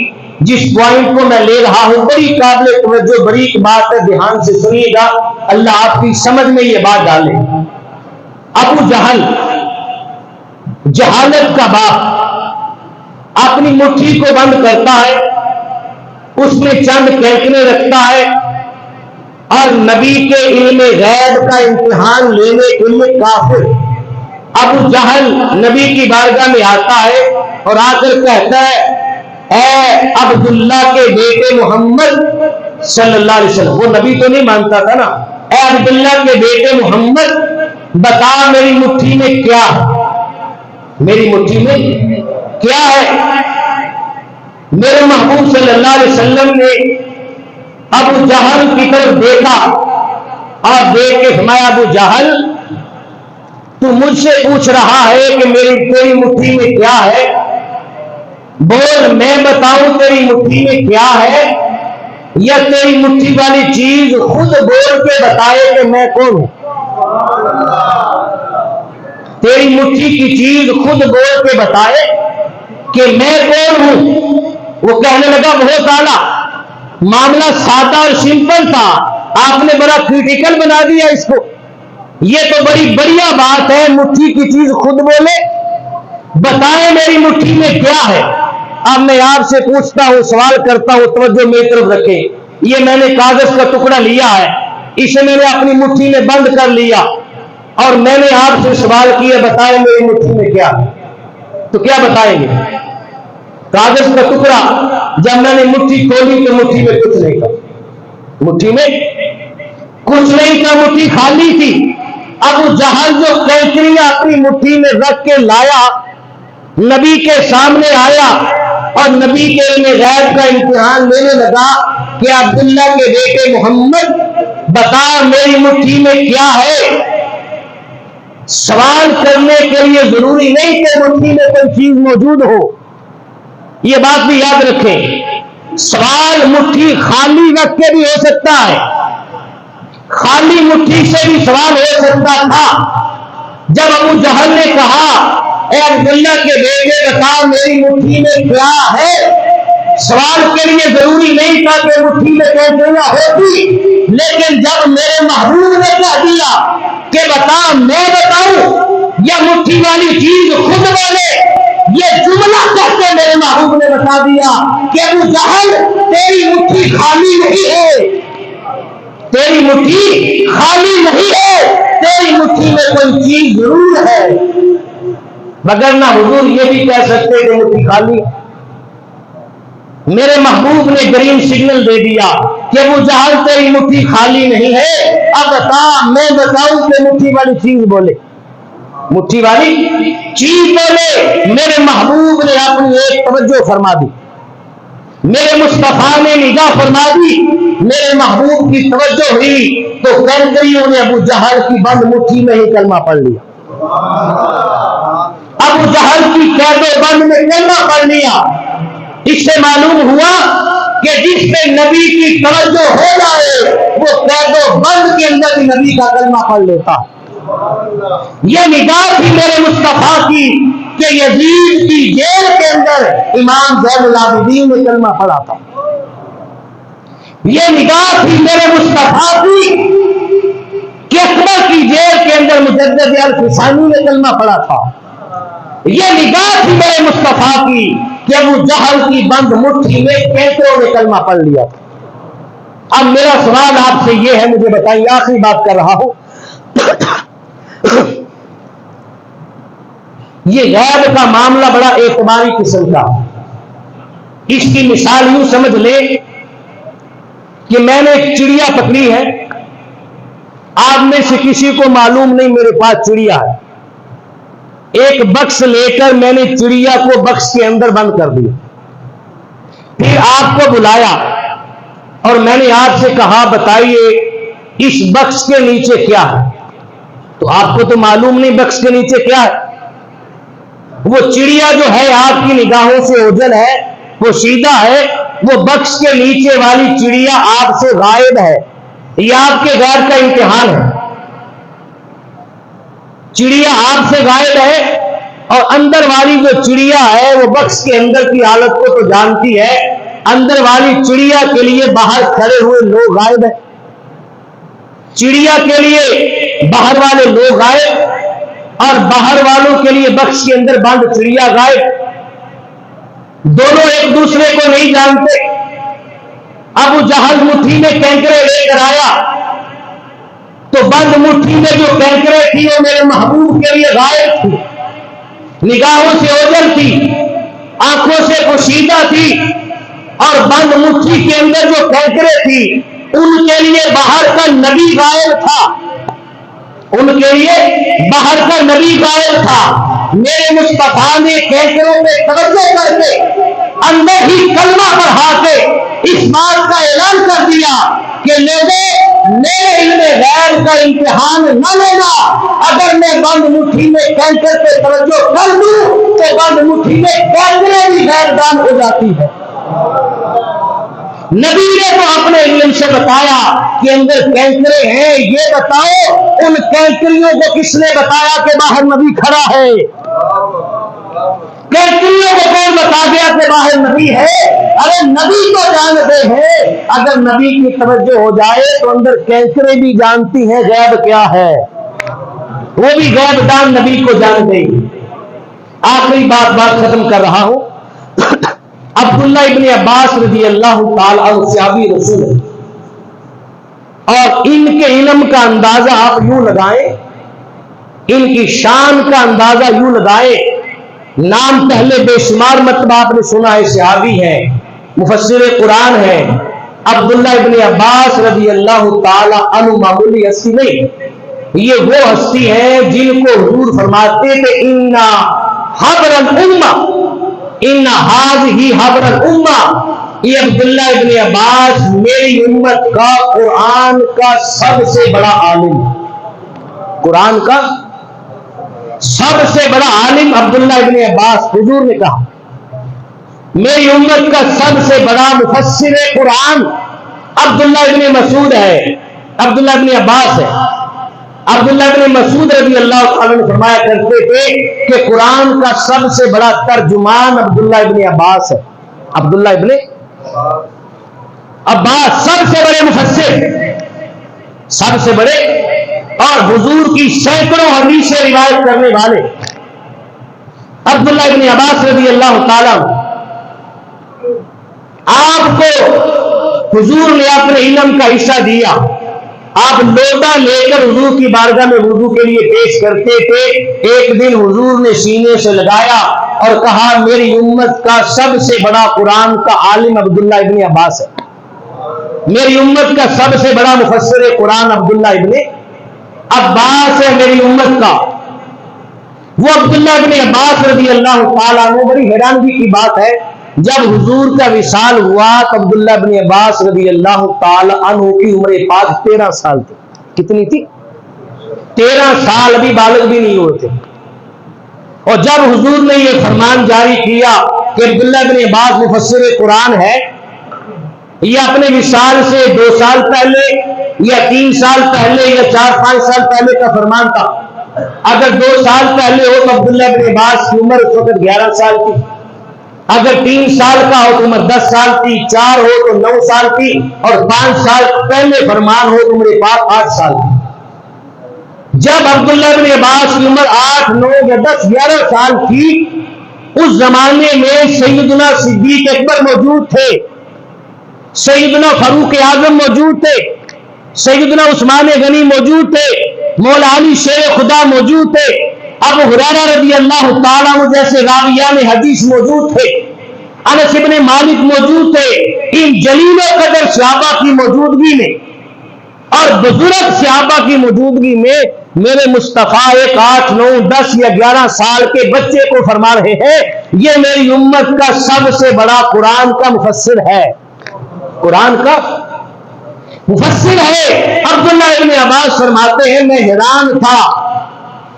جس پوائنٹ کو میں لے رہا ہوں بڑی قابل توجہ بریک بات ہے، دھیان سے سنیے گا، اللہ آپ کی سمجھ میں یہ بات ڈالے۔ ابو جہل جہالت کا باپ اپنی مٹھی کو بند کرتا ہے، اس میں چند کینکنے رکھتا ہے اور نبی کے علم غیب کا امتحان لینے کے لیے کافر ابو جہل نبی کی بارگاہ میں آتا ہے اور آ کر کہتا ہے اے عبداللہ کے بیٹے محمد صلی اللہ علیہ وسلم، وہ نبی تو نہیں مانتا تھا نا، اے عبداللہ کے بیٹے محمد بتا میری مٹھی میں کیا ہے، میری مٹھی میں کیا ہے؟ میرے محبوب صلی اللہ علیہ وسلم نے ابو جہل کی طرف دیکھا اور دیکھ کے فرمایا ابو جہل تو مجھ سے پوچھ رہا ہے کہ تیری مٹھی میں کیا ہے، بول میں بتاؤں تیری مٹھی میں کیا ہے، یا تیری مٹھی والی چیز خود بول کے بتائے کہ میں کون ہوں؟ تیری مٹھی کی چیز خود بول کے بتائے کہ میں کون ہوں۔ وہ کہنے لگا بہت اعلیٰ، معاملہ سادہ اور سمپل تھا، آپ نے بڑا کریٹیکل بنا دیا اس کو، یہ تو بڑی بڑھیا بات ہے، مٹھی کی چیز خود بولے، بتائیں میری مٹھی میں کیا ہے۔ اب میں آپ سے پوچھتا ہوں، سوال کرتا ہوں، توجہ میری طرف رکھیں، یہ میں نے کاغذ کا ٹکڑا لیا ہے، اسے میں نے اپنی مٹھی میں بند کر لیا اور میں نے آپ سے سوال کیا بتائیں میری مٹھی میں کیا ہے، تو کیا بتائیں گے؟ کاغذ کا ٹکڑا جب میں نے مٹھی کھولی تو مٹھی میں کچھ نہیں تھا، مٹھی میں کچھ نہیں تھا، مٹھی خالی تھی۔ ابو جہل جو کینکریاں اپنی مٹھی میں رکھ کے لایا، نبی کے سامنے آیا اور نبی کے علم غیب کا امتحان لینے لگا کہ عبداللہ کے بیٹے محمد بتا میری مٹھی میں کیا ہے۔ سوال کرنے کے لیے ضروری نہیں کہ مٹھی میں کوئی چیز موجود ہو، یہ بات بھی یاد رکھیں، سوال مٹھی خالی رکھ کے بھی ہو سکتا ہے، خالی مٹھی سے بھی سوال ہو سکتا تھا۔ جب ابو جہل نے کہا اے عبداللہ کے بیٹے بتا میری مٹھی میں کیا ہے، سوال کے لیے ضروری نہیں تھا کہ مٹھی میں کینکریاں ہوتی، لیکن جب میرے محبوب نے کہہ دیا کہ بتا میں بتاؤں یا مٹھی والی چیز خود بولے، یہ جملہ کہہ کے میرے محبوب نے بتا دیا کہ ابو جہل تیری مٹھی خالی نہیں ہے، تیری مٹھی خالی نہیں ہے، تیری مٹھی میں کوئی چیز ضرور ہے، مگر نہ حضور یہ بھی کہہ سکتے کہ مٹھی خالی ہے۔ میرے محبوب نے گرین سگنل دے دیا کہ ابو جہل تیری مٹھی خالی نہیں ہے، اب بتا میں بتاؤں کہ مٹھی والی چیز بولے، مٹھی والی چیز بولے۔ میرے محبوب نے اپنی ایک توجہ فرما دی، میرے مصطفیٰ نے نگاہ فرما دی، میرے محبوب کی توجہ ہوئی تو کینکریوں نے ابو جہل کی بند مٹھی میں ہی کلمہ پڑھ لیا، ابو جہل کی قید و بند میں کلمہ پڑھ لیا۔ اس سے معلوم ہوا کہ جس پہ نبی کی توجہ ہو جائے وہ قید و بند کے اندر بھی نبی کا کلمہ پڑھ لیتا۔ یہ نگاہ تھی میرے مصطفیٰ کی کہ یزید کی جیل کے اندر امام زین العابدین نے کلمہ پڑھا تھا، یہ نگاہ تھی میرے مصطفیٰ کی کہ اکبر کی جیل کے اندر مجدد الفسانی نے کلمہ پڑھا تھا، یہ نگاہ تھی میرے مصطفیٰ کی کہ ابو جہل کی بند مٹھی میں کینکروں نے کلمہ پڑھ لیا تھا۔ اب میرا سوال آپ سے یہ ہے، مجھے بتائیے، آخری بات کر رہا ہوں، یہ غیب کا معاملہ بڑا اعتباری قسم کا، اس کی مثال یوں سمجھ لے کہ میں نے ایک چڑیا پکڑی ہے، آپ میں سے کسی کو معلوم نہیں میرے پاس چڑیا ہے، ایک بکس لے کر میں نے چڑیا کو بکس کے اندر بند کر دیا، پھر آپ کو بلایا اور میں نے آپ سے کہا بتائیے اس بکس کے نیچے کیا ہے، تو آپ کو تو معلوم نہیں بکس کے نیچے کیا ہے، وہ چڑیا جو ہے آپ کی نگاہوں سے اوجھل ہے، وہ سیدھا ہے، وہ بکس کے نیچے والی چڑیا آپ سے غائب ہے، یہ آپ کے غیر کا امتحان ہے، چڑیا آپ سے غائب ہے اور اندر والی جو چڑیا ہے وہ بکس کے اندر کی حالت کو تو جانتی ہے، اندر والی چڑیا کے لیے باہر کھڑے ہوئے لوگ غائب ہیں، چڑیا کے لیے باہر والے لوگ غائب اور باہر والوں کے لیے بکس کے اندر بند چڑیا غائب، دونوں ایک دوسرے کو نہیں جانتے۔ ابو جہل مٹھی میں کینکرے لے کر آیا تو تو بند مٹھی میں جو کینکریں تھی وہ میرے محبوب کے لیے غائب تھی، نگاہوں سے اوجھل تھی، آنکھوں سے پوشیدہ تھی، اور بند مٹھی کے اندر جو کینکریں تھی ان کے لیے باہر کا نبی غائب تھا، ان کے لیے باہر کا نبی غائب تھا۔ میرے مصطفیٰ نے کینکروں پہ توجہ کر کے اندر ہی کلمہ پڑھا کے اس بات کا اعلان کر دیا کہ لوگوں میرے علم غیب کا امتحان نہ لینا، اگر میں بند مٹھی میں کینکر پہ توجہ کر دوں تو بند مٹھی میں کینکریں بھی غیر دان ہو جاتی ہے۔ نبی نے تو اپنے علم سے بتایا کہ اندر کینکریں ہیں، یہ بتاؤ ان کینکریوں کو کس نے بتایا کہ باہر نبی کھڑا ہے؟ کینکریوں کو کون بتا دیا کہ باہر نبی ہے؟ ارے نبی تو جانتے ہیں، اگر نبی کی توجہ ہو جائے تو اندر کینکریں بھی جانتی ہیں غیب کیا ہے، وہ بھی غیب دان نبی کو جان گئی۔ آخری بات ختم کر رہا ہوں۔ عبداللہ ابن عباس رضی اللہ تعالی عنہ صحابی رسول ہے، اور ان کے علم کا اندازہ آپ یوں لگائیں، ان کی شان کا اندازہ یوں لگائیں، نام پہلے بے شمار مرتبہ آپ نے سنا ہے، صحابی ہے، مفسر قرآن ہے، عبداللہ ابن عباس رضی اللہ تعالی عنہ معمولی ہستی نہیں، یہ وہ ہستی ہے جن کو حضور فرماتے تھے اِنَّا حَبْرَ الْأُمَّةِ اِنَّا هَذِهِ حَبْرَ الْأُمَّةِ، یہ عبداللہ ابن عباس میری امت کا قرآن کا سب سے بڑا عالم، قرآن کا سب سے بڑا عالم عبداللہ ابن عباس، حضور نے کہا میری امت کا سب سے بڑا مفسر قرآن عبداللہ ابن مسعود ہے، عبداللہ ابن عباس ہے۔ عبداللہ ابن مسعود رضی اللہ عنہ نے فرمایا کرتے تھے کہ قرآن کا سب سے بڑا ترجمان عبداللہ ابن عباس ہے، عبداللہ ابن عباس سب سے بڑے مفسر، سب سے بڑے، اور حضور کی سینکڑوں حدیثیں روایت کرنے والے عبداللہ ابن عباس رضی اللہ تعالیٰ آپ کو حضور نے اپنے علم کا حصہ دیا، آپ لوٹا لے کر حضور کی بارگاہ میں وضو کے لیے پیش کرتے تھے۔ ایک دن حضور نے سینے سے لگایا اور کہا میری امت کا سب سے بڑا قرآن کا عالم عبداللہ ابن عباس ہے، میری امت کا سب سے بڑا مفسر قرآن عبداللہ ابن عباس ہے میری امت کا۔ وہ عبداللہ ابن عباس رضی اللہ تعالیٰ عنہ، بڑی حیرانگی کی بات ہے، جب حضور کا وصال ہوا تو عبداللہ ابن عباس رضی اللہ تعالی عنہ کی عمر پاک 13 سال تھی۔ کتنی تھی؟ 13 سال، ابھی بالغ بھی نہیں ہوئے تھے۔ اور جب حضور نے یہ فرمان جاری کیا کہ عبداللہ ابن عباس مفسر قرآن ہے، یہ اپنے وصال سے 2 سال پہلے یا 3 سال پہلے یا 4-5 سال پہلے کا فرمان تھا۔ اگر 2 سال پہلے ہو تو عبداللہ ابن عباس کی عمر اس وقت 11 سال تھی، اگر 3 سال کا ہو تو عمر 10 سال تھی، 4 ہو تو 9 سال تھی، اور 5 سال پہلے فرمان ہو تو عمر پاک 8 سال تھی۔ جب عبداللہ ابن عباس کی عمر 8، 9 یا 10، 11 سال تھی، اس زمانے میں سیدنا صدیق اکبر موجود تھے، سیدنا فاروق اعظم موجود تھے، سیدنا عثمان غنی موجود تھے، مولا علی شیر خدا موجود تھے، ابو ہریرہ رضی اللہ تعالیٰ عنہ جیسے راویان حدیث موجود تھے، انس ابن مالک موجود تھے۔ ان جلیل و قدر صحابہ کی موجودگی میں اور بزرگ صحابہ کی موجودگی میں میرے مصطفیٰ ایک 8، 9، 10 یا 11 سال کے بچے کو فرما رہے ہیں یہ میری امت کا سب سے بڑا قرآن کا مفسر ہے، قرآن کا مفسر ہے۔ عبداللہ ابن عباس فرماتے ہیں میں حیران تھا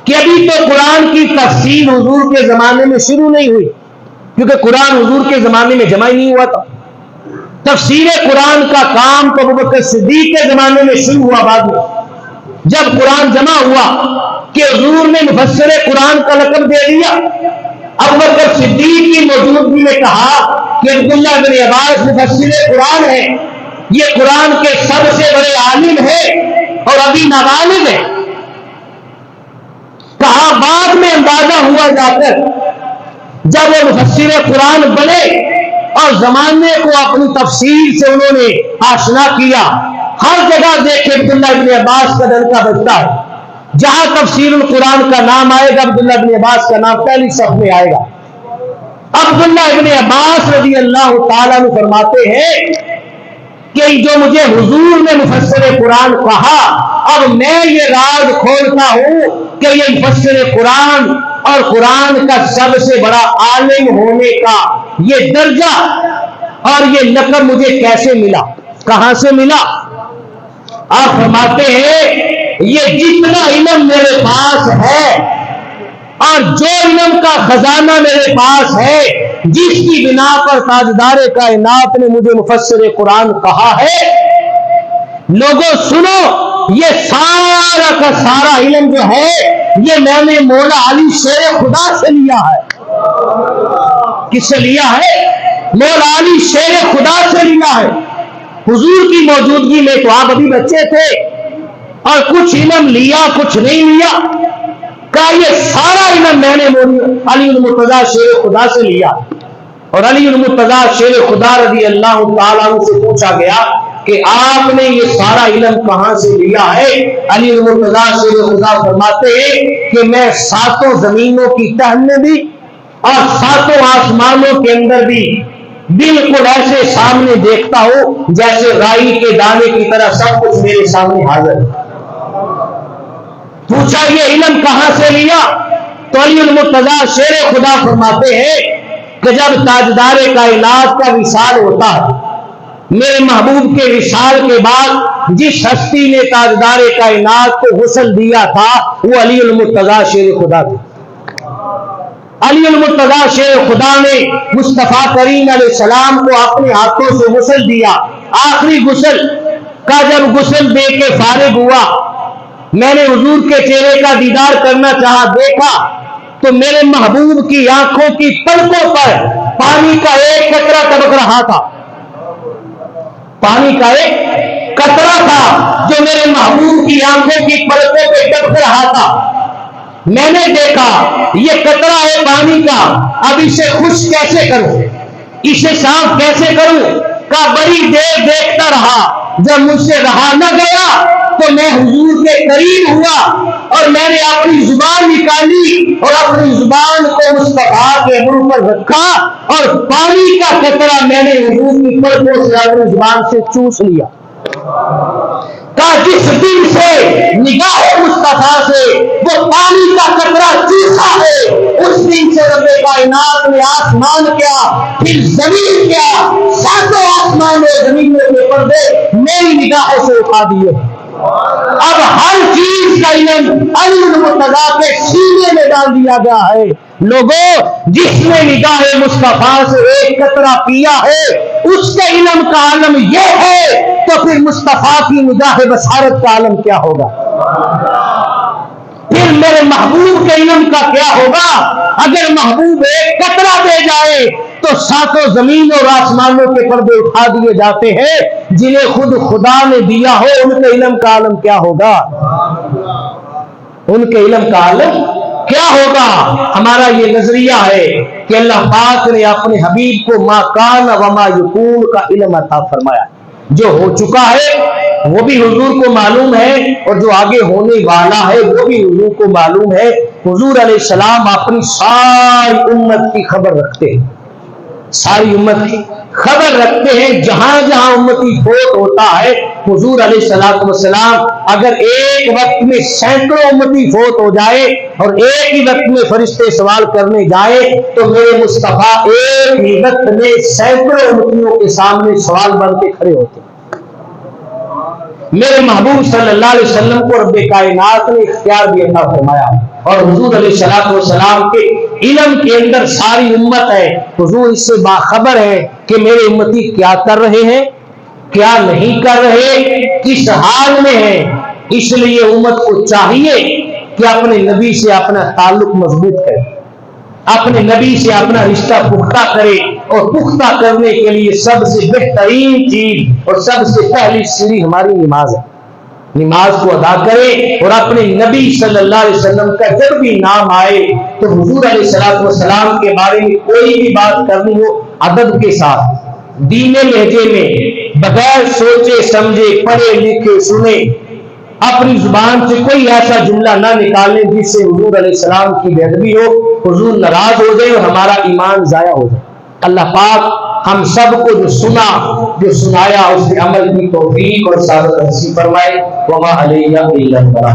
کہ ابھی تو قرآن کی تفسیر حضور کے زمانے میں شروع نہیں ہوئی، کیونکہ قرآن حضور کے زمانے میں جمع ہی نہیں ہوا تھا۔ تفسیر قرآن کا کام تو ابوبکر صدیق کے زمانے میں شروع ہوا، بعد میں جب قرآن جمع ہوا کہ حضور نے مفسر قرآن کا لقب دے دیا، ابوبکر صدیق کی موجودگی میں کہا کہ عبداللہ ابن عباس مفسر قرآن ہے، یہ قرآن کے سب سے بڑے عالم ہے اور ابھی نابالغ ہے۔ کہا بعد میں اندازہ ہوا جا کر جب وہ مفسر قرآن بنے اور زمانے کو اپنی تفسیر سے انہوں نے آشنا کیا، ہر جگہ دیکھے عبداللہ ابن عباس کا ڈنکا بجتا ہے. جہاں تفسیر القرآن کا نام آئے گا عبداللہ ابن عباس کا نام پہلی صف میں آئے گا. عبداللہ ابن عباس رضی اللہ تعالیٰ عنہ فرماتے ہیں کہ جو مجھے حضور نے مفسر قرآن کہا، اب میں یہ راز کھولتا ہوں کہ یہ مفسر قرآن اور قرآن کا سب سے بڑا عالم ہونے کا یہ درجہ اور یہ لقب مجھے کیسے ملا، کہاں سے ملا. آپ فرماتے ہیں یہ جتنا علم میرے پاس ہے اور جو علم کا خزانہ میرے پاس ہے، جس کی بنا پر تاجدار کائنات نے مجھے مفسر قرآن کہا ہے، لوگوں سنو، یہ سارا کا سارا علم جو ہے یہ میں نے مولا علی شیر خدا سے لیا ہے. کس سے لیا ہے؟ مولا علی شیر خدا سے لیا ہے. حضور کی موجودگی میں تو آپ ابھی بچے تھے اور کچھ علم لیا کچھ نہیں لیا. کہا یہ سارا علم میں نے علی المرتضیٰ شیر خدا سے لیا. اور علی المرتضیٰ شیر خدا رضی اللہ تعالیٰ عنہ سے پوچھا گیا کہ آپ نے یہ سارا علم کہاں سے لیا ہے؟ علی المرتضیٰ شیر خدا فرماتے ہیں کہ میں ساتوں زمینوں کی تہ میں بھی اور ساتوں آسمانوں کے اندر بھی بالکل ایسے سامنے دیکھتا ہوں جیسے رائی کے دانے کی طرح سب کچھ میرے سامنے حاضر ہے. پوچھا یہ علم کہاں سے لیا؟ تو علی المرتضیٰ شیر خدا فرماتے ہیں کہ جب تاجدار کائنات کا وصال ہوتا ہے، میرے محبوب کے وصال کے بعد جس ہستی نے تاجدار کائنات کو غسل دیا تھا وہ علی المرتضیٰ شیر خدا تھے. علی المرتضیٰ شیر خدا نے مصطفیٰ کریم علیہ السلام کو اپنے ہاتھوں سے غسل دیا. آخری غسل کا جب غسل دے کے فارغ ہوا، میں نے حضور کے چہرے کا دیدار کرنا چاہا، دیکھا تو میرے محبوب کی آنکھوں کی پلکوں پر پانی کا ایک قطرہ ٹپک رہا تھا. پانی کا ایک قطرہ تھا جو میرے محبوب کی آنکھوں کی پلکوں پہ ٹپک رہا تھا. میں نے دیکھا یہ قطرہ ہے پانی کا، اب اسے خشک کیسے کروں، اسے صاف کیسے کروں. کا بڑی دیر دیکھتا رہا، جب مجھ سے رہا نہ گیا تو میں حضور کے قریب ہوا اور میں نے اپنی زبان نکالی اور اپنی زبان کو مصطفیٰ کے منہ پر رکھا اور پانی کا قطرہ میں نے حضور کی پلکوں سے اپنی زبان سے چوس لیا. جس دن سے نگاہ مصطفیٰ سے وہ پانی کا قطرہ چوسا ہے، اس دن سے رب کائنات نے آسمان کیا پھر زمین کیا، ساتوں آسمان اور زمینوں کے پردے میری نگاہوں سے اٹھا دیے. اب ہر چیز کا علم علی المرتضیٰ کے سینے میں ڈال دیا گیا ہے. لوگوں، جس نے نگاہ مصطفیٰ سے ایک قطرہ پیا ہے اس کے علم کا عالم یہ ہے، تو پھر مصطفیٰ کی نگاہ بصارت کا عالم کیا ہوگا؟ پھر میرے محبوب کے علم کا کیا ہوگا؟ اگر محبوب ایک قطرہ دے جائے تو ساتوں زمین اور آسمانوں کے پردے اٹھا دیے جاتے ہیں. جنہیں خود خدا نے دیا ہو ان کے علم کا عالم کیا ہوگا؟ ان کے علم کا عالم کیا ہوگا؟ ہمارا یہ نظریہ ہے کہ اللہ پاک نے اپنے حبیب کو ما کان و ما یکون کا علم عطا فرمایا. جو ہو چکا ہے وہ بھی حضور کو معلوم ہے اور جو آگے ہونے والا ہے وہ بھی حضور کو معلوم ہے. حضور علیہ السلام اپنی ساری امت کی خبر رکھتے ہیں، ساری امت کی خبر رکھتے ہیں. جہاں جہاں امتی فوت ہوتا ہے حضور علیہ السلام اگر ایک وقت میں سینکڑوں امتی فوت ہو جائے اور ایک ہی وقت میں فرشتے سوال کرنے جائے تو میرے مصطفیٰ ایک ہی وقت میں سینکڑوں امتیوں کے سامنے سوال بن کے کھڑے ہوتے ہیں. میرے محبوب صلی اللہ علیہ وسلم کو رب کائنات نے اختیار بھی عطا فرمایا اور حضور علیہ السلام کے علم کے اندر ساری امت ہے. حضور اس سے باخبر ہے کہ میرے امتی کیا کر رہے ہیں، کیا نہیں کر رہے، کس حال میں ہیں. اس لیے امت کو چاہیے کہ اپنے نبی سے اپنا تعلق مضبوط کرے، اپنے نبی سے اپنا رشتہ پختہ کرے، اور پختہ کرنے کے لیے سب سے بہترین چیز اور سب سے پہلی سیڑھی ہماری نماز ہے. نماز کو ادا کرے اور اپنے نبی صلی اللہ علیہ وسلم کا جب بھی نام آئے تو حضور علیہ السلام کے بارے میں کوئی بھی بات کرنی ہو ادب کے ساتھ، دین لہجے میں بغیر سوچے سمجھے پڑھے لکھے سنے اپنی زبان سے کوئی ایسا جملہ نہ نکالیں جس سے حضور علیہ السلام کی بے ادبی ہو، حضور ناراض ہو جائے اور ہمارا ایمان ضائع ہو جائے۔ اللہ پاک ہم سب کو جو سنا جو سنایا اس کے عمل کی توفیق اور سعادت نصیب فرمائے۔ وما علینا الا البلاغ۔